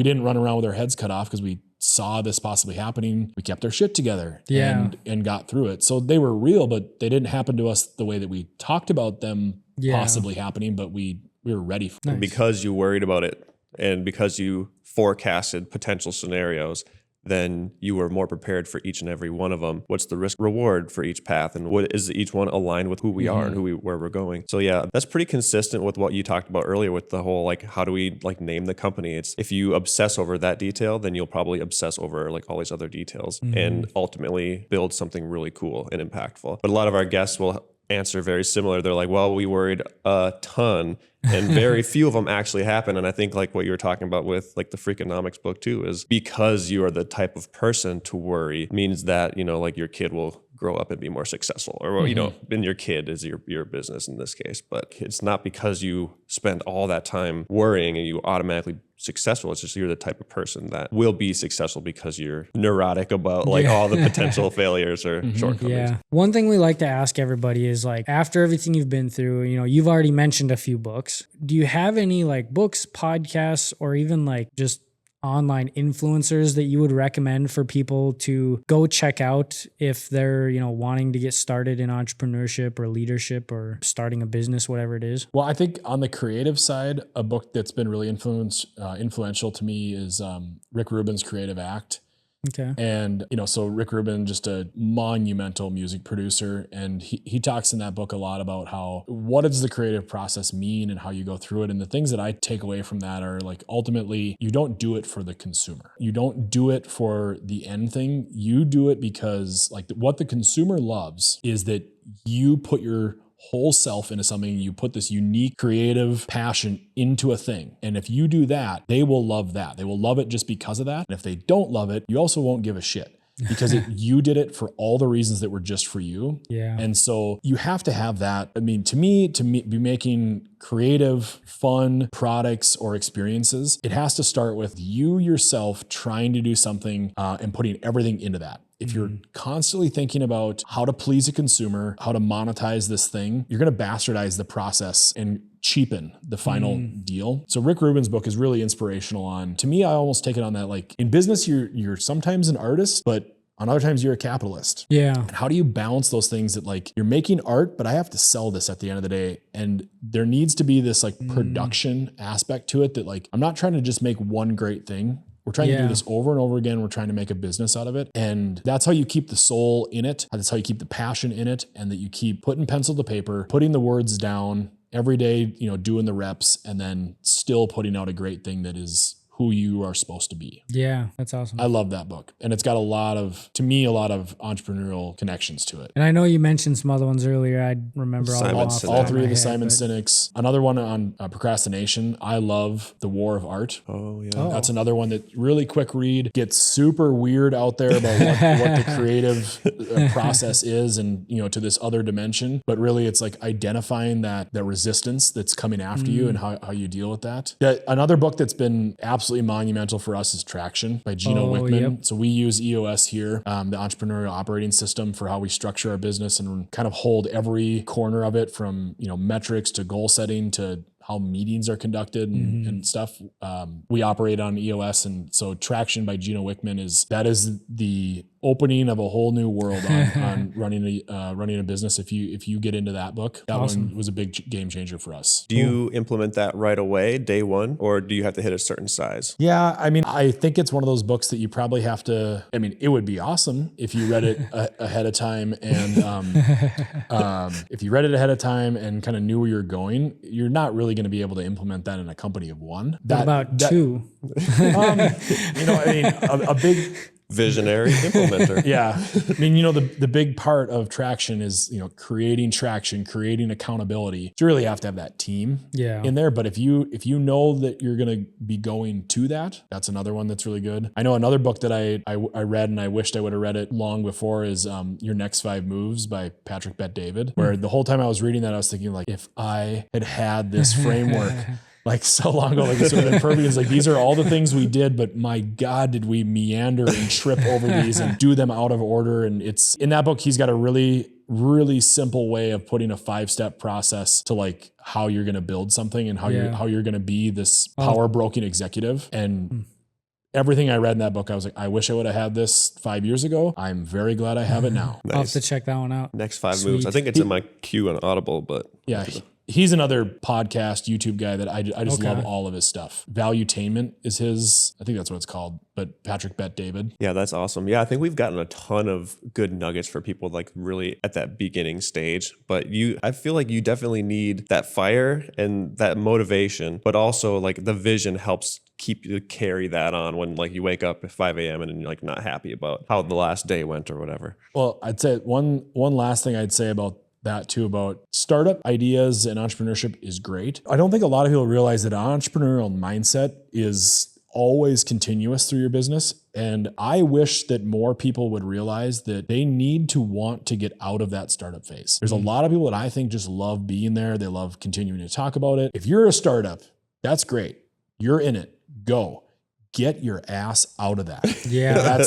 didn't run around with our heads cut off because we saw this possibly happening, we kept our shit together and got through it. So they were real, but they didn't happen to us the way that we talked about them possibly happening, but we were ready for it. Because you worried about it and because you forecasted potential scenarios, then you are more prepared for each and every one of them. What's the risk reward for each path, and what is each one aligned with who we are and where we're going? So yeah, that's pretty consistent with what you talked about earlier with the whole like, how do we like name the company? It's if you obsess over that detail, then you'll probably obsess over like all these other details and ultimately build something really cool and impactful. But a lot of our guests will answer very similar. They're like, well, we worried a ton and very few of them actually happen. And I think like what you were talking about with like the Freakonomics book too, is because you are the type of person to worry means that, you know, like your kid will grow up and be more successful, or, you know, and your kid is your business in this case. But it's not because you spend all that time worrying and you automatically successful. It's just you're the type of person that will be successful because you're neurotic about like all the potential failures or shortcomings. Yeah. One thing we like to ask everybody is like, after everything you've been through, you know, you've already mentioned a few books. Do you have any like books, podcasts, or even like just online influencers that you would recommend for people to go check out if they're, you know, wanting to get started in entrepreneurship or leadership or starting a business, whatever it is? Well, I think on the creative side, a book that's been really influential to me is Rick Rubin's Creative Act. Okay. And, you know, so Rick Rubin, just a monumental music producer. And he talks in that book a lot about how, what does the creative process mean and how you go through it. And the things that I take away from that are like, ultimately, you don't do it for the consumer. You don't do it for the end thing. You do it because like what the consumer loves is that you put your whole self into something, you put this unique creative passion into a thing. And if you do that, they will love that. They will love it just because of that. And if they don't love it, you also won't give a shit because you did it for all the reasons that were just for you. Yeah. And so you have to have that. I mean, to me, be making creative, fun products or experiences, it has to start with you yourself trying to do something and putting everything into that. If you're constantly thinking about how to please a consumer, how to monetize this thing, you're going to bastardize the process and cheapen the final deal. So Rick Rubin's book is really inspirational on, to me, I almost take it on that, like in business, you're sometimes an artist, but on other times you're a capitalist. Yeah. And how do you balance those things that like you're making art, but I have to sell this at the end of the day. And there needs to be this like production aspect to it that like, I'm not trying to just make one great thing. We're trying to do this over and over again. We're trying to make a business out of it. And that's how you keep the soul in it. That's how you keep the passion in it. And that you keep putting pencil to paper, putting the words down every day, you know, doing the reps, and then still putting out a great thing that is who you are supposed to be. Yeah, that's awesome. I love that book. And it's got a lot of entrepreneurial connections to it. And I know you mentioned some other ones earlier. I remember all three of the Simon Sinek's. Another one on procrastination. I love The War of Art. Oh, yeah. That's another one that really quick read, gets super weird out there about what the creative process is and, you know, to this other dimension. But really it's like identifying that resistance that's coming after you and how you deal with that. Yeah, another book that's been absolutely monumental for us is Traction by Gino Wickman. Yep. So we use EOS here, the entrepreneurial operating system, for how we structure our business and kind of hold every corner of it, from, you know, metrics to goal setting to how meetings are conducted and stuff. We operate on EOS. And so Traction by Gino Wickman is the opening of a whole new world on running a business. If you get into that book, that one was a big game changer for us. Do you implement that right away, day one, or do you have to hit a certain size? Yeah, I mean, I think it's one of those books that you probably have to. I mean, it would be awesome if you read it ahead of time, and if you read it ahead of time and kind of knew where you're going, you're not really going to be able to implement that in a company of one. Two? You know, I mean, a big visionary implementer. Yeah. I mean, you know, the big part of Traction is, you know, creating traction, creating accountability. You really have to have that team in there. But if you know that you're going to be going to that, that's another one that's really good. I know another book that I read, and I wished I would have read it long before, is Your Next 5 Moves by Patrick Bet-David, where the whole time I was reading that, I was thinking like, if I had this framework like so long ago, like this would have been perfect. It's like, these are all the things we did, but my God, did we meander and trip over these and do them out of order. And it's in that book, he's got a really, really simple way of putting a 5-step process to like how you're going to build something and how you're going to be this power broking executive. And everything I read in that book, I was like, I wish I would have had this 5 years ago. I'm very glad I have it now. Nice. I'll have to check that one out. Next 5 moves. I think it's in my queue on Audible, but yeah. He's another podcast, YouTube guy that I just love all of his stuff. Valuetainment is his, I think that's what it's called, but Patrick Bet David. Yeah, that's awesome. Yeah, I think we've gotten a ton of good nuggets for people like really at that beginning stage. But I feel like you definitely need that fire and that motivation, but also like the vision helps keep you carry that on when like you wake up at 5 a.m. and you're like not happy about how the last day went or whatever. Well, I'd say one last thing I'd say about that too, about startup ideas and entrepreneurship is great. I don't think a lot of people realize that an entrepreneurial mindset is always continuous through your business. And I wish that more people would realize that they need to want to get out of that startup phase. There's a lot of people that I think just love being there. They love continuing to talk about it. If you're a startup, that's great. You're in it. Go. Get your ass out of that. Yeah.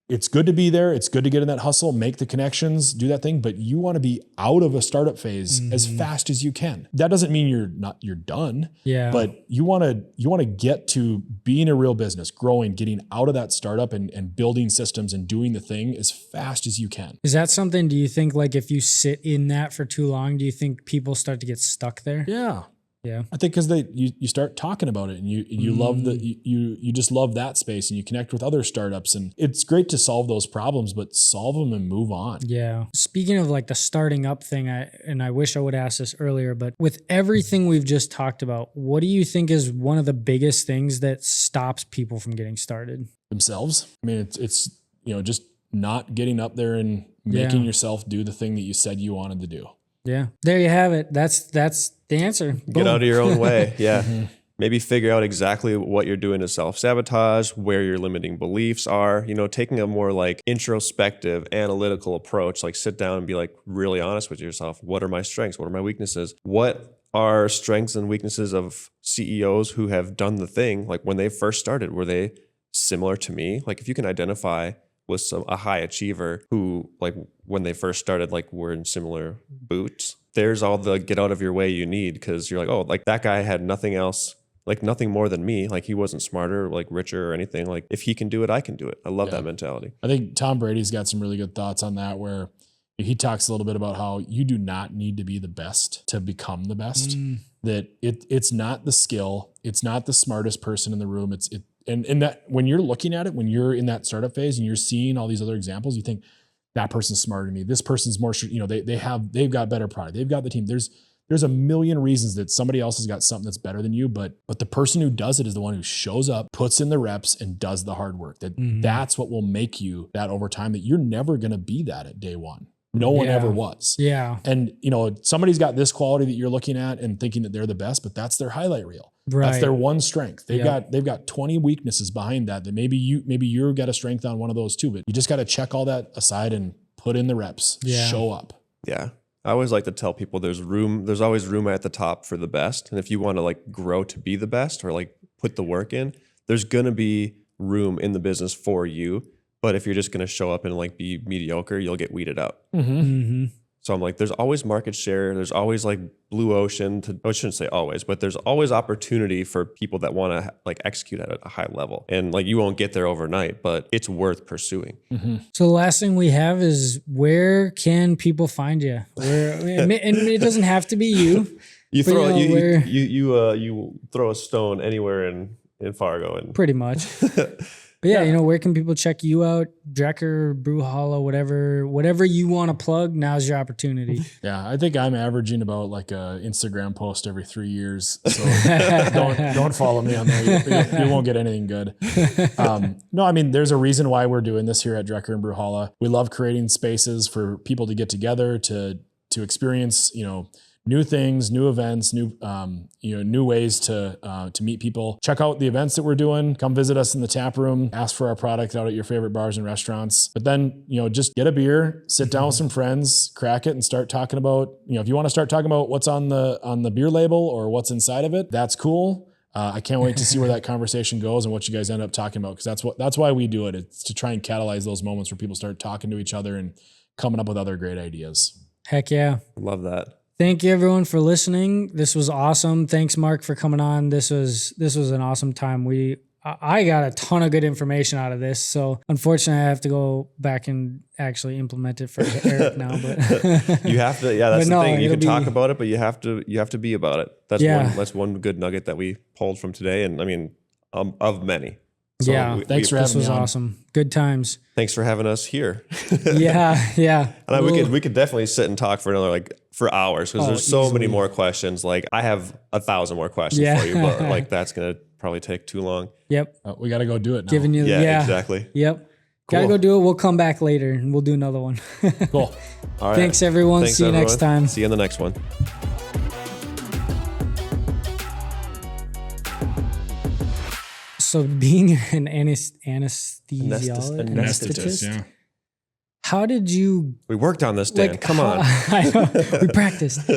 It's good to be there. It's good to get in that hustle, make the connections, do that thing, but you want to be out of a startup phase as fast as you can. That doesn't mean you're done. Yeah. But you want to get to being a real business, growing, getting out of that startup and building systems and doing the thing as fast as you can. Is that something, do you think, like if you sit in that for too long, do you think people start to get stuck there? Yeah. Yeah. I think because you start talking about it and you love you just love that space and you connect with other startups, and it's great to solve those problems, but solve them and move on. Yeah. Speaking of like the starting up thing, I wish I would ask this earlier, but with everything we've just talked about, what do you think is one of the biggest things that stops people from getting started? Themselves. I mean, it's just not getting up there and making yourself do the thing that you said you wanted to do. Yeah. There you have it. That's the answer. Boom. Get out of your own way. Yeah. Maybe figure out exactly what you're doing to self-sabotage, where your limiting beliefs are, taking a more like introspective, analytical approach, like sit down and be like really honest with yourself. What are my strengths? What are my weaknesses? What are strengths and weaknesses of CEOs who have done the thing? Like when they first started, were they similar to me? Like if you can identify with a high achiever who like when they first started, like were in similar boots, there's all the get out of your way you need. Cause you're like, oh, like that guy had nothing else, like nothing more than me. Like he wasn't smarter, like richer or anything. Like if he can do it, I can do it. I love that mentality. I think Tom Brady's got some really good thoughts on that, where he talks a little bit about how you do not need to be the best to become the best. That it's not the skill. It's not the smartest person in the room. And that when you're looking at it, when you're in that startup phase and you're seeing all these other examples, you think that person's smarter than me. This person's more, they've got better product. They've got the team. There's a million reasons that somebody else has got something that's better than you, but the person who does it is the one who shows up, puts in the reps and does the hard work. That's what will make you that over time, that you're never going to be that at day one. No one ever was. Yeah. And somebody's got this quality that you're looking at and thinking that they're the best, but that's their highlight reel. Right. That's their one strength. They've got 20 weaknesses behind that maybe you've got a strength on one of those too, but you just got to check all that aside and put in the reps. Show up. Yeah. I always like to tell people there's always room at the top for the best. And if you want to like grow to be the best or like put the work in, there's going to be room in the business for you. But if you're just going to show up and like be mediocre, you'll get weeded out. So I'm like, there's always market share. There's always like blue ocean I shouldn't say always, but there's always opportunity for people that want to like execute at a high level. And like, you won't get there overnight, but it's worth pursuing. So the last thing we have is, where can people find you? And it doesn't have to be you. You throw a stone anywhere in Fargo and pretty much. But yeah, where can people check you out? Drekker, Brew Hollow, whatever you want to plug, now's your opportunity. Yeah, I think I'm averaging about like a Instagram post every 3 years. So don't follow me on there. You won't get anything good. No, I mean, there's a reason why we're doing this here at Drekker and Brew Hollow. We love creating spaces for people to get together, to experience, new things, new events, new ways to meet people. Check out the events that we're doing. Come visit us in the tap room. Ask for our product out at your favorite bars and restaurants. But then, just get a beer, sit down with some friends, crack it, and start talking about. If you want to start talking about what's on the beer label or what's inside of it, that's cool. I can't wait to see where that conversation goes and what you guys end up talking about, because that's why we do it. It's to try and catalyze those moments where people start talking to each other and coming up with other great ideas. Heck yeah. Love that. Thank you everyone for listening. This was awesome. Thanks, Mark, for coming on. This was an awesome time. We I got a ton of good information out of this. So unfortunately, I have to go back and actually implement it for Eric now. But you have to. Yeah, that's the thing. You can talk about it, but you have to be about it. That's one good nugget that we pulled from today, and I mean, of many. So thanks for having me. This was awesome. Good times. Thanks for having us here. yeah. And we could definitely sit and talk for another for hours because there's so many more questions. Like I have 1,000 more questions for you, but like that's gonna probably take too long. Yep. We got to go do it now. Giving you exactly. Yep. Cool. Gotta go do it. We'll come back later and we'll do another one. Cool. All right. Thanks everyone. See you next time. See you in the next one. So being an anesthetist, yeah. How did you? We worked on this, Dan. Come on. I know. We practiced.